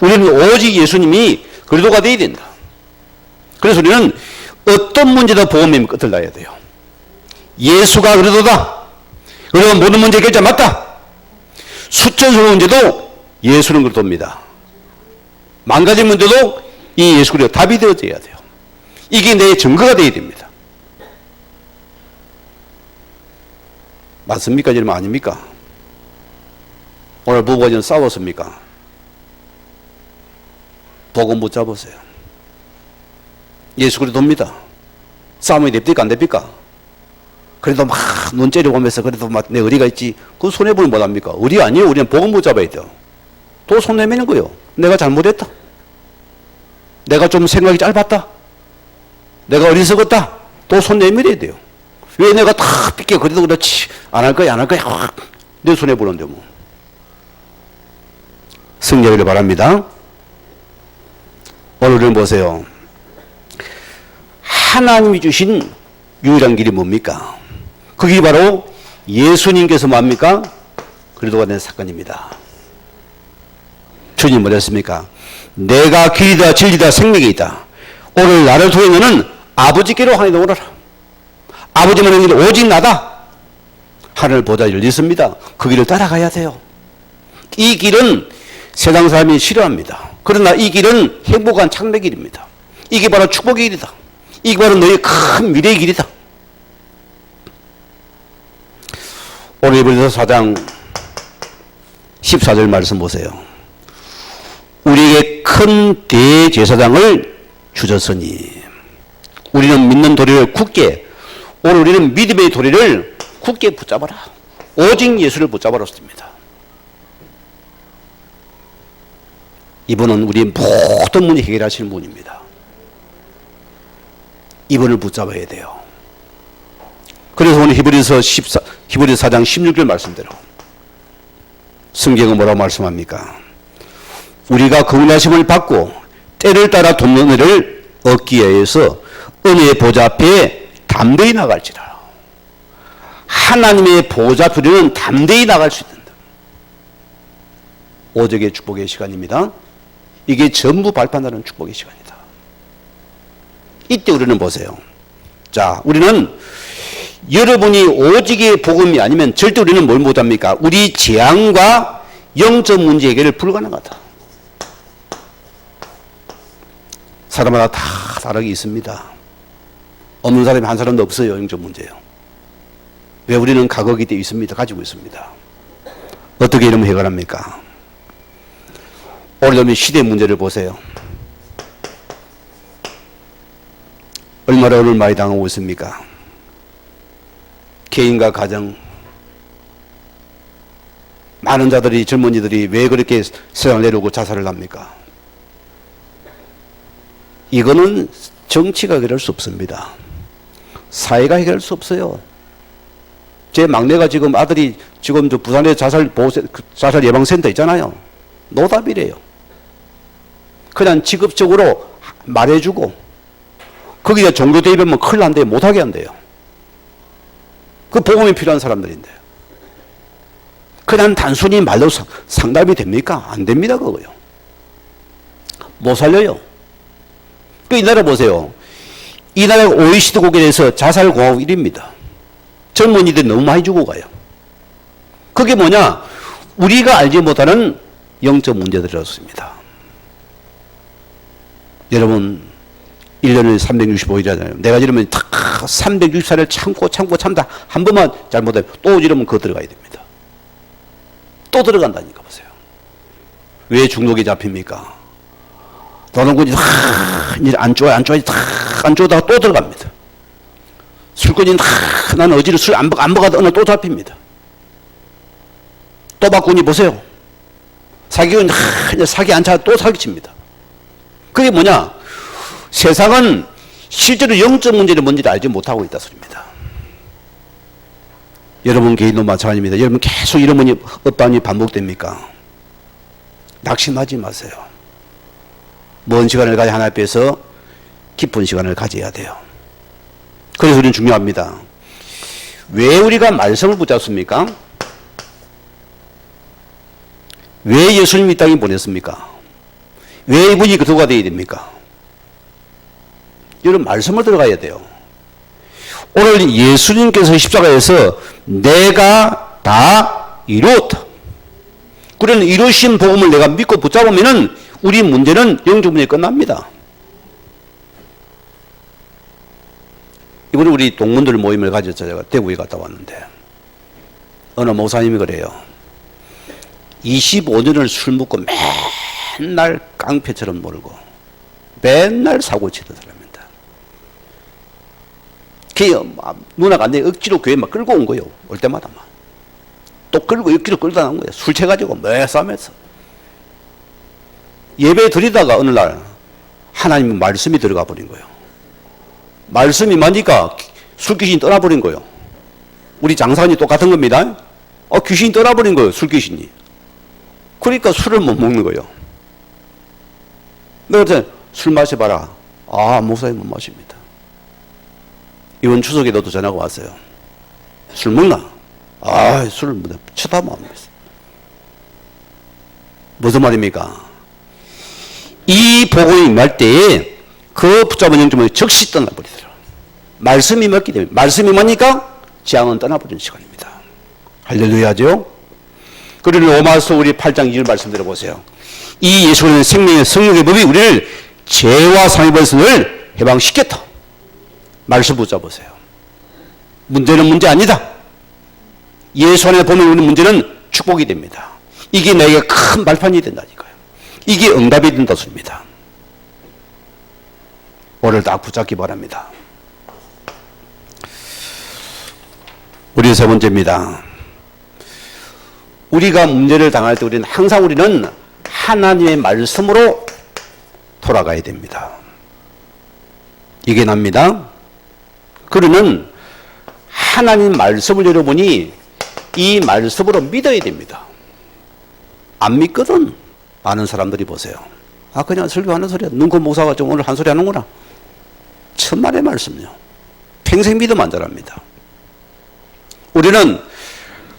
우리는 오직 예수님이 그리도가 되어야 된다. 그래서 우리는 어떤 문제도 복음의 끝을 놔야 돼요. 예수가 그리도다. 그리고 모든 문제 결정 맞다. 수천수의 문제도 예수는 그리도입니다. 망가진 문제도 이 예수 그리도 답이 되어져야 돼요. 이게 내 증거가 되어야 됩니다. 맞습니까? 여러분 아닙니까? 오늘 부부가 좀 싸웠습니까? 복음 못 잡으세요. 예수 그리도입니다. 싸움이 됩니까? 안 됩니까? 그래도 막 눈 째려보면서 그래도 막 내 의리가 있지. 그 손해보면 못합니까? 의리 아니에요. 우리는 복음 못 잡아야 돼요. 또 손 내미는 거예요. 내가 잘못했다. 내가 좀 생각이 짧았다. 내가 어리석었다. 또 손 내밀어야 돼요. 왜 내가 다 삐게 그래도 그렇지. 안 할 거야, 안 할 거야. 확 내 손해 보는데 뭐. 승리하기를 바랍니다. 오늘은 보세요. 하나님이 주신 유일한 길이 뭡니까? 그 길이 바로 예수님께서 뭡니까? 그리도가 된 사건입니다. 주님 뭐랬습니까? 내가 길이다 진리다 생명이다. 오늘 나를 통해 너는 아버지께로 하나님 오너라. 아버지만 한 길은 오직 나다. 하늘 보좌 열렸습니다. 그 길을 따라가야 돼요. 이 길은 세상 사람이 싫어합니다. 그러나 이 길은 행복한 창조의 길입니다. 이게 바로 축복의 길이다. 이게 바로 너의 큰 미래의 길이다. 오늘 에베소서 4장 14절 말씀 보세요. 우리에게 큰 대제사장을 주셨으니 우리는 믿는 도리를 굳게, 오늘 우리는 믿음의 도리를 굳게 붙잡아라. 오직 예수를 붙잡아라. 이분은 우리의 모든 문제 해결하시는 분입니다. 이분을 붙잡아야 돼요. 그래서 오늘 히브리서 4장 16절 말씀대로 성경은 뭐라고 말씀합니까? 우리가 긍휼하심을 받고 때를 따라 돕는 은혜를 얻기 위해서 은혜의 보좌 앞에 담대히 나갈지라. 하나님의 보좌 앞에는 담대히 나갈 수 있다. 오적의 축복의 시간입니다. 이게 전부 발판하는 축복의 시간이다. 이때 우리는 보세요. 자, 우리는 여러분이 오직의 복음이 아니면 절대 우리는 뭘 못합니까? 우리 재앙과 영적 문제 해결을 불가능하다. 사람마다 다 다르게 있습니다. 없는 사람이 한 사람도 없어요. 영적 문제요. 왜 우리는 과거기 때 있습니다. 가지고 있습니다. 어떻게 이러면 해결합니까? 오늘 시대 문제를 보세요. 얼마나 오늘 많이 당하고 있습니까? 개인과 가정, 많은 자들이, 젊은이들이 왜 그렇게 세상을 내려오고 자살을 합니까? 이거는 정치가 해결할 수 없습니다. 사회가 해결할 수 없어요. 제 막내가 지금 아들이 지금 저 부산에 자살 예방센터 있잖아요. 노답이래요. 그냥 직업적으로 말해주고 거기에 종교 대입하면 큰일 난대요. 못하게 한대요. 그 복음이 필요한 사람들인데 그냥 단순히 말로 상담이 됩니까? 안 됩니다. 그거요. 못 살려요. 그 이 나라 보세요. 이 나라가 OECD국에서 자살공화국 1위입니다. 젊은이들이 너무 많이 죽어가요. 그게 뭐냐? 우리가 알지 못하는 영적 문제들이었습니다. 여러분 1년에 365일이잖아요. 내가 이러면 364일 참다. 한 번만 잘못하면 또 이러면 그거 들어가야 됩니다. 또 들어간다니까 보세요. 왜 중독에 잡힙니까? 노는꾼이 안 쪼다가 또 들어갑니다. 술꾼이 나는 어지를 술 안 먹어도 어느 또 잡힙니다. 또박꾼이 보세요. 사기꾼이 사기 안 차 또 사기칩니다. 그게 뭐냐? 세상은 실제로 영적 문제를 뭔지를 알지 못하고 있다 소리입니다. 여러분 개인도 마찬가지입니다. 여러분 계속 이런 업반이 반복됩니까? 낙심하지 마세요. 먼 시간을 가야 하나님 앞에서 깊은 시간을 가져야 돼요. 그래서 우리는 중요합니다. 왜 우리가 말씀을 붙잡습니까? 왜 예수님이 이 땅에 보냈습니까? 왜 이분이 그 도가 되어야 됩니까? 여러분 말씀을 들어가야 돼요. 오늘 예수님께서 십자가에서 내가 다 이루었다. 그러는 이루신 복음을 내가 믿고 붙잡으면은 우리 문제는 영적 문제 끝납니다. 이번에 우리 동문들 모임을 가졌죠. 제가 대구에 갔다 왔는데 어느 목사님이 그래요. 25년을 술 먹고 맨날 깡패처럼 놀고 맨날 사고 치던 사람입니다. 누나가 내 억지로 교회 막 끌고 온 거예요. 올 때마다 막. 또 끌고 억지로 끌다 나온 거예요. 술 취해가지고 매 싸면서. 예배 드리다가 어느 날 하나님의 말씀이 들어가 버린 거예요. 말씀이 맞으니까 술귀신이 떠나버린 거예요. 우리 장사관이 똑같은 겁니다. 귀신이 떠나버린 거예요. 술귀신이. 그러니까 술을 못 먹는 거예요. 내가 술 마셔봐라. 목사님 못 마십니다. 이번 추석에 너도 전화가 왔어요. 술 먹나? 술을 쳐다보면 안 먹었어. 무슨 말입니까? 이 복음이 임할 때에 그 붙잡은 영점을 즉시 떠나버리더라. 말씀이 맞기 때문에. 말씀이 맞으니까 재앙은 떠나버리는 시간입니다. 할렐루야죠? 그리고 로마서 우리 8장 2절 말씀 들어보세요. 이 예수는 생명의 성령의 법이 우리를 죄와 상의 벌선을 해방시켰다. 말씀 붙잡으세요. 문제는 문제 아니다. 예수 안에 보면 우리 문제는 축복이 됩니다. 이게 내게 큰 발판이 된다니까요. 이게 응답이 된다 소리입니다. 오늘 딱 붙잡기 바랍니다. 우리 세 번째입니다. 우리가 문제를 당할 때 우리는 하나님의 말씀으로 돌아가야 됩니다. 이게 납니다. 그러면 하나님 말씀을 여러분이 이 말씀으로 믿어야 됩니다. 안 믿거든. 아는 사람들이 보세요. 아, 그냥 설교하는 소리야. 눈먼 목사가 좀 오늘 한 소리 하는구나. 천만의 말씀이요. 평생 믿으면 안 자랍니다. 우리는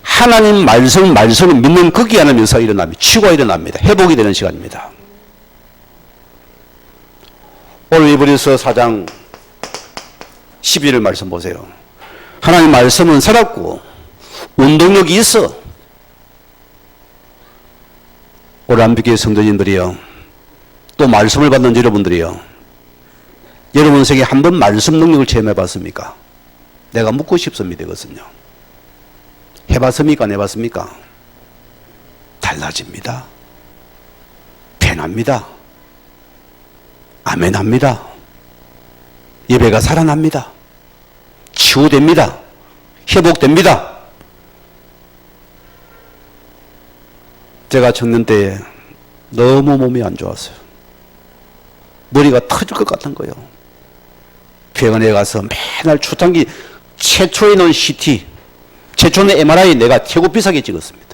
하나님 말씀을 믿는 그 귀한 역사가 일어납니다. 치유가 일어납니다. 회복이 되는 시간입니다. 오늘 히브리서 4장 12절 말씀 보세요. 하나님 말씀은 살았고 운동력이 있어. 오늘 안비교의 성도님들이요, 또 말씀을 받는 여러분들이요, 여러분 세계 한번 말씀 능력을 체험해 봤습니까? 내가 묻고 싶습니다. 이것은요, 해봤습니까? 안 해봤습니까? 달라집니다. 변합니다. 아멘합니다. 예배가 살아납니다. 치유됩니다. 회복됩니다. 제가 청년 때에 너무 몸이 안 좋았어요. 머리가 터질 것 같은 거예요. 병원에 가서 맨날 초창기 최초에 넣은 CT, 최초의 MRI 내가 최고 비싸게 찍었습니다.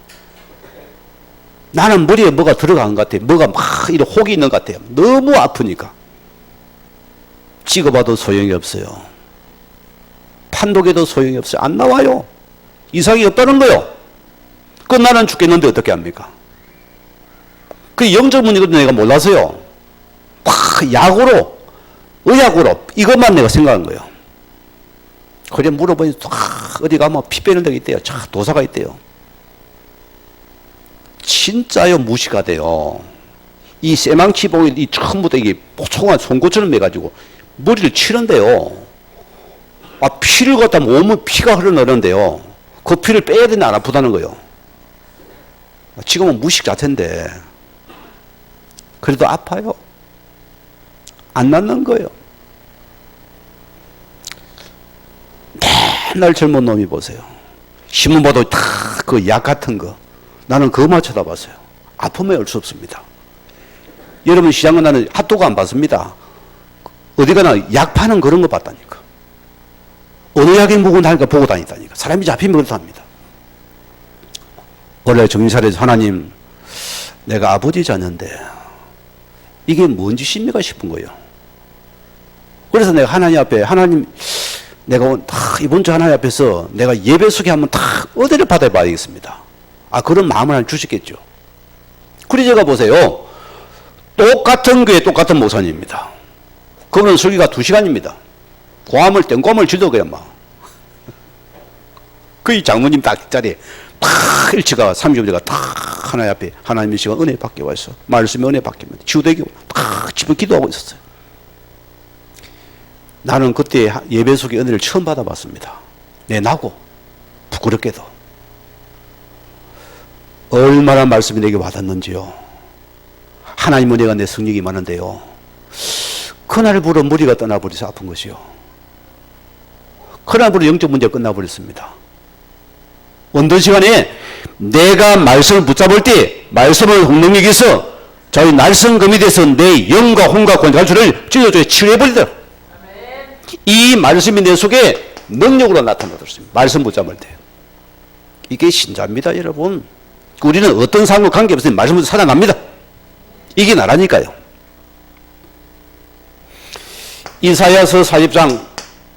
나는 머리에 뭐가 들어간 것 같아요. 뭐가 막 이런 혹이 있는 것 같아요. 너무 아프니까. 찍어봐도 소용이 없어요. 판독해도 소용이 없어요. 안 나와요. 이상이 없다는 거요. 그 나는 죽겠는데 어떻게 합니까? 그 영적 문제거든 내가 몰라서요. 막 약으로, 의약으로 이것만 내가 생각한 거예요. 그래 물어보니 어디 가면 피 빼는 데가 있대요. 도사가 있대요. 진짜요, 무시가 돼요. 이 쇠망치봉이 이 처음부터 이게 보송한 송곳처럼 해가지고 머리를 치는데요. 아, 피를 갖다 몸에 피가 흘러나오는데요. 그 피를 빼야 되나 안 아프다는 거예요. 지금은 무식 자체인데 그래도 아파요. 안 낫는 거예요. 맨날 젊은 놈이 보세요. 신문 봐도 다 그 약 같은 거. 나는 그것만 쳐다봤어요. 아프면 알 수 없습니다. 여러분 시장은 나는 핫도그 안 봤습니다. 어디 가나 약 파는 그런 거 봤다니까. 어느 약이 먹고 다니까 보고 다니다니까. 사람이 잡히면 그렇답니다. 원래 정신차려서 하나님, 내가 아버지 자녀인데 이게 뭔 짓입니까 싶은 거예요. 그래서 내가 하나님 앞에, 하나님, 내가 이번 주 하나님 앞에서 내가 예배 속에 한번 다 어디를 받아봐야겠습니다. 아, 그런 마음을 한 주시겠죠. 그래서 제가 보세요. 똑같은 교회 똑같은 목사님입니다. 그분은 설교가 2시간입니다. 고함을 땡고함을 지도 그냥 막. 거의 장모님 딱 자리에 탁 일치가 30대가 탁 하나님 앞에 하나님의 시간 은혜 받게 와 있어. 말씀의 은혜 받게 치유되게 탁 집을 기도하고 있었어요. 나는 그때 예배 속의 은혜를 처음 받아봤습니다. 나고 부끄럽게도 얼마나 말씀이 내게 와닿는지요. 하나님 은혜가 내 성령이 많은데요. 그날부로 머리가 떠나버려서 아픈 것이요. 그날부로 영적 문제가 끝나버렸습니다. 어떤 시간에 내가 말씀을 붙잡을 때 말씀을 능력이 있어 저희 날성금이 돼서 내 영과 혼과 권갈주를 찢어져 치유해버리더라. 이 말씀이 내 속에 능력으로 나타나더습니다. 말씀 붙잡을 때. 이게 신자입니다, 여러분. 우리는 어떤 상황과 관계없이 말씀으로 살아납니다. 이게 나라니까요. 이사야서 40장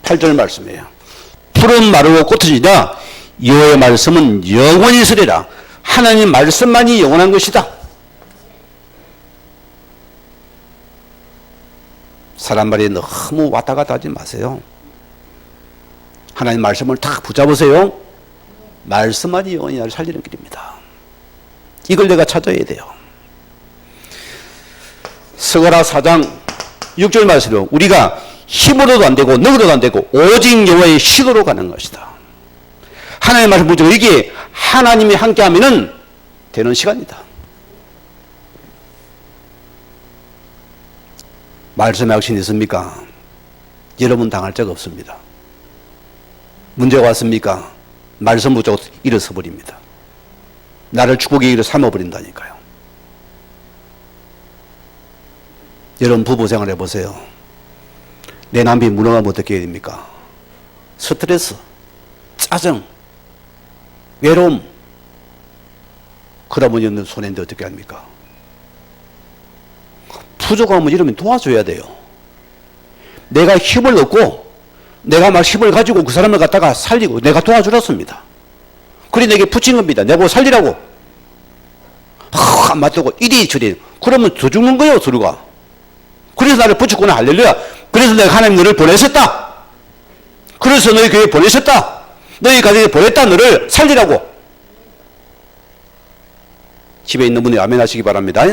8절 말씀이에요. 푸른 마르고 꽃이니라 여호와의 말씀은 영원히 있으리라. 하나님 말씀만이 영원한 것이다. 사람 말에 너무 왔다 갔다 하지 마세요. 하나님 말씀을 딱 붙잡으세요. 말씀만이 영원히 나를 살리는 길입니다. 이걸 내가 찾아야 돼요. 스가랴 4장 6절 말씀으로 우리가 힘으로도 안 되고 능으로도 안 되고 오직 여호와의 시도로 가는 것이다. 하나님의 말씀 붙잡고 이게 하나님이 함께하면은 되는 시간이다. 말씀에 확신이 있습니까? 여러분 당할 적 없습니다. 문제가 왔습니까? 말씀 붙잡고 일어서 버립니다. 나를 축복의 길로 삼아버린다니까요. 여러분 부부 생활 해보세요. 내 남편이 무너가면 어떻게 해야 됩니까? 스트레스, 짜증, 외로움. 그러면 있는 손해인데 어떻게 합니까? 부족하면 이러면 도와줘야 돼요. 내가 힘을 얻고 내가 막 힘을 가지고 그 사람을 갖다가 살리고 내가 도와주었습니다. 그래 내게 붙인 겁니다. 내가 살리라고. 안 맞다고 이리저리. 그러면 더 죽는 거예요 서로가. 그래서 나를 붙였구나 할렐루야. 그래서 내가 하나님 너를 보내셨다. 그래서 너희 교회에 보내셨다. 너희 가정에 보냈다. 너를 살리라고. 집에 있는 분이 아멘 하시기 바랍니다.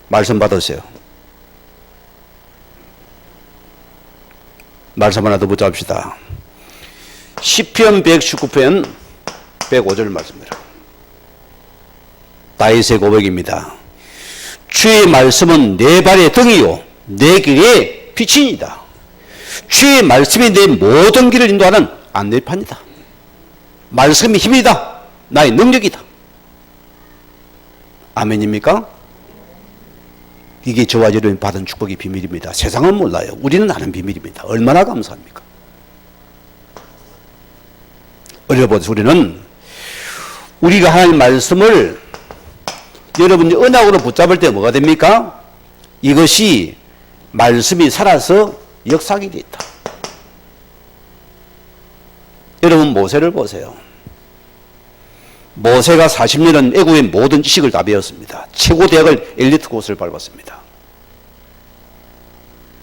말씀 받으세요. 말씀 하나 더 붙잡읍시다. 시편 119편 105절 말씀입니다. 다윗의 고백입니다. 주의 말씀은 내 발의 등이요 내 길의 빛이니이다. 주의 말씀이 내 모든 길을 인도하는 안내판이다. 말씀이 힘이다. 나의 능력이다. 아멘입니까? 이게 저와 여러분이 받은 축복의 비밀입니다. 세상은 몰라요. 우리는 아는 비밀입니다. 얼마나 감사합니까? 어려워서 우리는 우리가 하나님 말씀을 여러분이 언약으로 붙잡을 때 뭐가 됩니까? 이것이 말씀이 살아서 역사하게 되어 있다. 여러분 모세를 보세요. 모세가 40년은 애국의 모든 지식을 다 배웠습니다. 최고 대학을 엘리트 코스를 밟았습니다.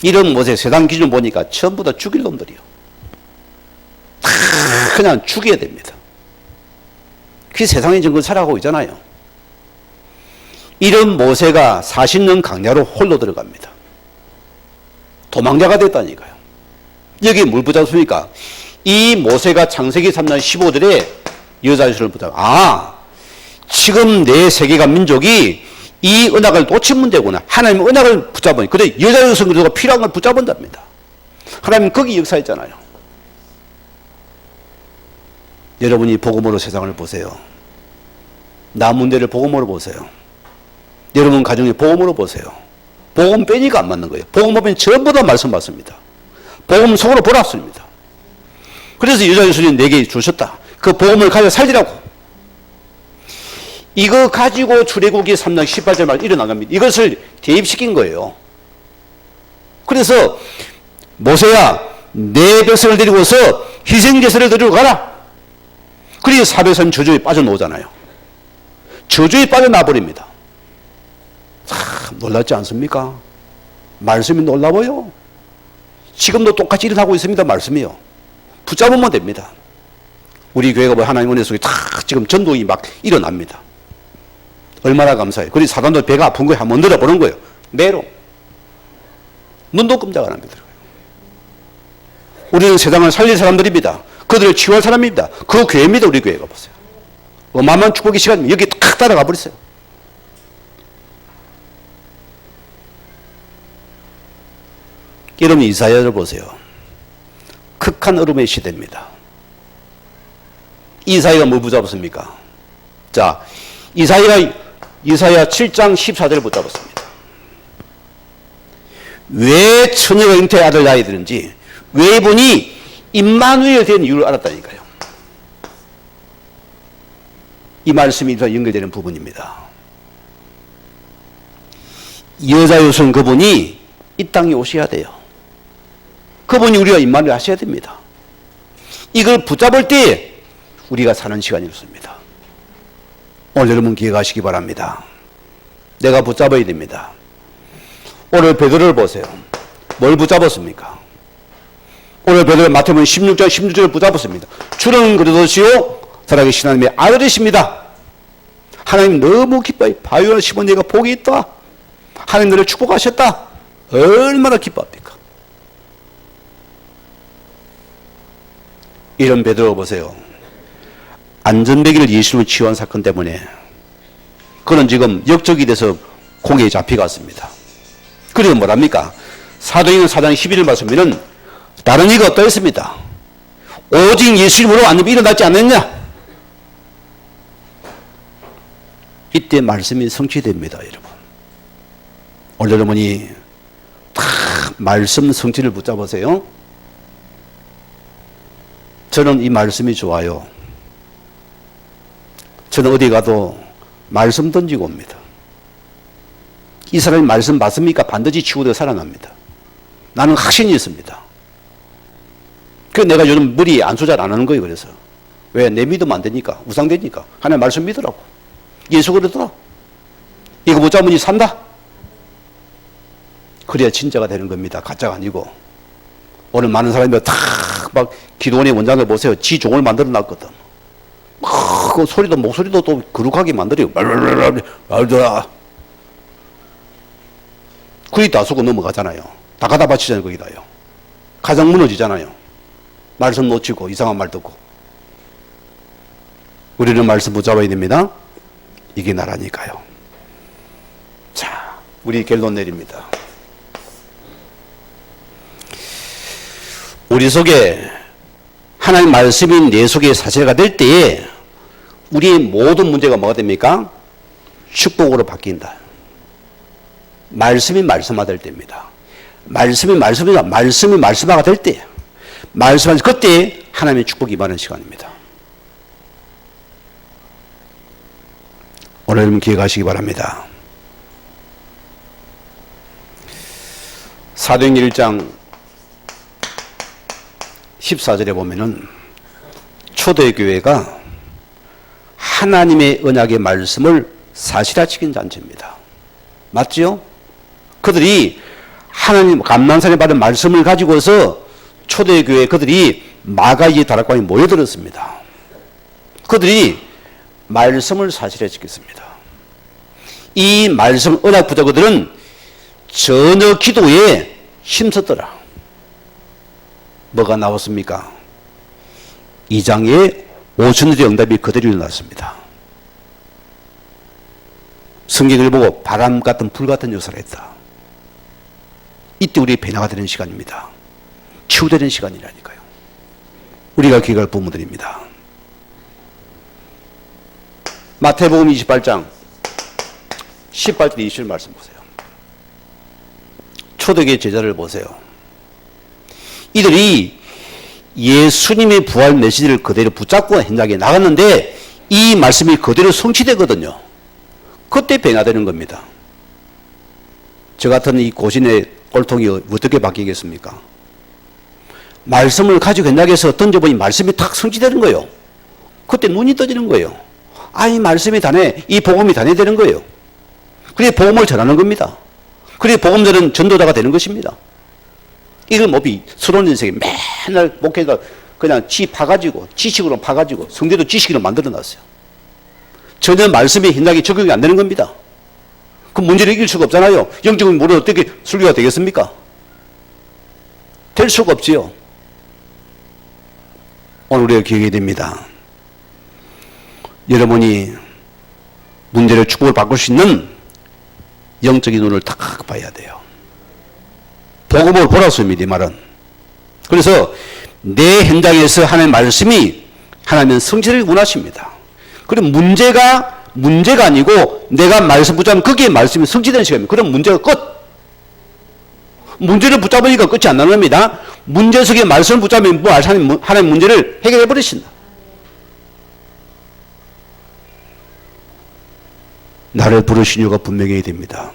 이런 모세 세상 기준 보니까 전부 다 죽일 놈들이요. 다 그냥 죽여야 됩니다. 그 세상의 정글 살아가고 있잖아요. 이런 모세가 40년 강야로 홀로 들어갑니다. 도망자가 됐다니까요. 여기 뭘 붙잡습니까? 이 모세가 창세기 3장 15절에 여자 예수를 붙잡아. 지금 내 세계가 민족이 이 언약을 놓친 문제구나. 하나님의 언약을 붙잡으니. 그래 여자 예수가 필요한 걸 붙잡은답니다. 하나님 거기 역사했잖아요. 여러분이 복음으로 세상을 보세요. 나 문제를 복음으로 보세요. 여러분 가정의 복음으로 보세요. 복음 빼니까 안 맞는 거예요. 복음 보면 전부 다 말씀 받습니다. 복음 속으로 보랐습니다. 그래서 여자 예수님 내게 주셨다. 그 복음을 가져 살리라고. 이거 가지고 출애굽기 3장 18절 말 일어나갑니다. 이것을 대입시킨 거예요. 그래서 모세야 내 백성을 데리고서 희생제사를 드리러 가라. 그래서 400선 저주에 빠져나오잖아요. 저주에 빠져나버립니다. 참 놀랍지 않습니까? 말씀이 놀라워요. 지금도 똑같이 일어나고 있습니다. 말씀이요. 붙잡으면 됩니다. 우리 교회가 뭐 하나님 은혜 속에 다 지금 전도이 막 일어납니다. 얼마나 감사해요. 그래서 사단도 배가 아픈 거에 한번 늘어보는 거예요. 매로. 눈도 끔짝 안 합니다. 우리는 세상을 살릴 사람들입니다. 그들을 치유할 사람입니다. 그 교회입니다. 우리 교회가 보세요. 어마어마한 축복의 시간이면 여기 탁 따라가 버렸어요. 여러분 이사야를 보세요. 극한 얼음의 시대입니다. 이사야가 뭘 붙잡았습니까? 자, 이사야 7장 14절을 붙잡았습니다. 왜 처녀가 잉태의 아들 낳아야 되는지, 왜 이분이 임마누엘이 된 이유를 알았다니까요. 이 말씀이 연결되는 부분입니다. 여자 요son 그분이 이 땅에 오셔야 돼요. 그분이 우리가 임마누엘 하셔야 됩니다. 이걸 붙잡을 때 우리가 사는 시간이 있습니다. 오늘 여러분 기억하시기 바랍니다. 내가 붙잡아야 됩니다. 오늘 베드로를 보세요. 뭘 붙잡았습니까? 오늘 베드로 마태복음 16장 16절을 붙잡았습니다. 주는 그리스도시요 살아계신 하나님의 아들이십니다. 하나님 너무 기뻐요. 바위를 심은 내가 복이 있다. 하나님 너를 축복하셨다. 얼마나 기뻐합니까? 이런 베드로 보세요. 안전배기를 예수로 치유한 사건 때문에 그는 지금 역적이 돼서 공회에 잡혀갔습니다. 그리고 뭐랍니까? 사도행전 4장 11절 말씀에는 다른 이가 어떠했습니다. 오직 예수 이름으로 안전이 일어나지 않았냐? 이때 말씀이 성취됩니다. 여러분 오늘 여러분이 다 말씀 성질을 붙잡으세요. 저는 이 말씀이 좋아요. 저는 어디 가도 말씀 던지고 옵니다. 이 사람이 말씀 맞습니까? 반드시 치고되어 살아납니다. 나는 확신이 있습니다. 그 내가 요즘 머리 안수 잘 안 하는 거예요. 그래서 왜? 내 믿으면 안 되니까. 우상되니까. 하나님 말씀 믿으라고. 예수 그러더라. 이거 못 잡으니 산다. 그래야 진짜가 되는 겁니다. 가짜가 아니고. 오늘 많은 사람이 막 기도원의 원장을 보세요. 지 종을 만들어 놨거든. 그 소리도 목소리도 또 거룩하게 만들어요. 말더라. 그리 다 쓰고 넘어가잖아요. 다 가다 바치잖아요. 거기다요. 가장 무너지잖아요. 말씀 놓치고 이상한 말 듣고. 우리는 말씀 붙잡아야 됩니다. 이게 나라니까요. 자, 우리 결론 내립니다. 우리 속에 하나님 말씀이 내 속에 사실화가 될 때에 우리의 모든 문제가 뭐가 됩니까? 축복으로 바뀐다. 말씀이 말씀화 될 때입니다. 말씀이 말씀화가 될 때, 그때 하나님의 축복이 임하는 시간입니다. 오늘 여러분 기억하시기 바랍니다. 사도행전 1장 14절에 보면은 초대교회가 하나님의 언약의 말씀을 사실화시킨 단체입니다. 맞죠? 그들이 하나님 감난산에 받은 말씀을 가지고서 초대교회 그들이 마가의 다락방에 모여들었습니다. 그들이 말씀을 사실화시켰습니다. 이 말씀 언약 부자들은 전혀 기도에 힘썼더라. 뭐가 나왔습니까? 2장에 5천들의 응답이 그대로 일어났습니다. 성경을 보고 바람 같은 불 같은 역사를 했다. 이때 우리 변화가 되는 시간입니다. 치유되는 시간이라니까요. 우리가 기억할 부모들입니다. 마태복음 28장 18절 20절 말씀 보세요. 초대교회 제자를 보세요. 이들이 예수님의 부활 메시지를 그대로 붙잡고 현장에 나갔는데 이 말씀이 그대로 성취되거든요. 그때 변화되는 겁니다. 저 같은 이 고신의 꼴통이 어떻게 바뀌겠습니까? 말씀을 가지고 현장에서 던져보니 말씀이 탁 성취되는 거예요. 그때 눈이 떠지는 거예요. 아, 이 말씀이 다네, 이 복음이 다네 되는 거예요. 그래 복음을 전하는 겁니다. 그래 복음 전은 전도자가 되는 것입니다. 이걸 뭐비 서론 인생에 맨날 목회자 그냥 지식으로 파가지고 성대도 지식으로 만들어놨어요. 전혀 말씀이 현장에 적용이 안 되는 겁니다. 그 문제를 이길 수가 없잖아요. 영적인 물은 어떻게 설교가 되겠습니까? 될 수가 없지요. 오늘 우리가 기억해야 됩니다. 여러분이 문제를 축복을 바꿀 수 있는 영적인 눈을 딱 봐야 돼요. 복음을 보라소입니다. 이 말은. 그래서 내 현장에서 하나님의 말씀이 하나님은 성질을 원하십니다. 그럼 문제가 아니고 내가 말씀 붙잡으면 거기에 말씀이 성취되는 시간입니다. 그럼 문제가 끝. 문제를 붙잡으니까 끝이 안 나는 겁니다. 문제 속에 말씀을 붙잡으면 하나님 문제를 해결해 버리신다. 나를 부르신 이유가 분명해야 됩니다.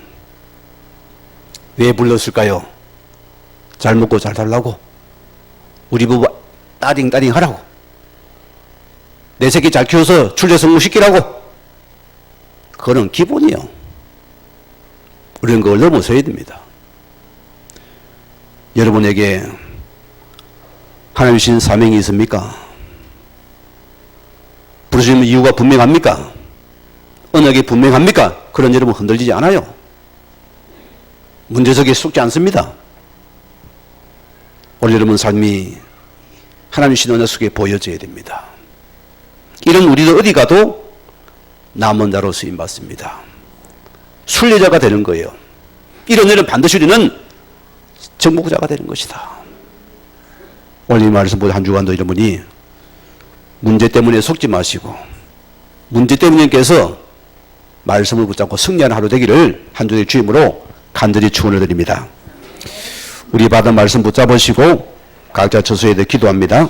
왜 불렀을까요? 잘 먹고 잘 살라고? 우리 부부 따딩 하라고? 내 새끼 잘 키워서 출세성공시키라고? 그거는 기본이요. 우리는 그걸 넘어서야 됩니다. 여러분에게 하나님 주신 사명이 있습니까? 부르시는 이유가 분명합니까? 언약이 분명합니까? 그런 여러분 흔들리지 않아요. 문제 속에 속지 않습니다. 오늘 여러분 삶이 하나님 주신 언약 속에 보여져야 됩니다. 이런 우리도 어디 가도 남은 자로 쓰임받습니다. 순례자가 되는 거예요. 이런 일은 반드시 우리는 정복자가 되는 것이다. 오늘 이 말씀보다 한 주간도 여러분이 문제 때문에 속지 마시고 문제 때문에 께서 말씀을 붙잡고 승리하는 하루 되기를 한 주의 주임으로 간절히 축원을 드립니다. 우리 받은 말씀 붙잡으시고 각자 처소에 기도합니다.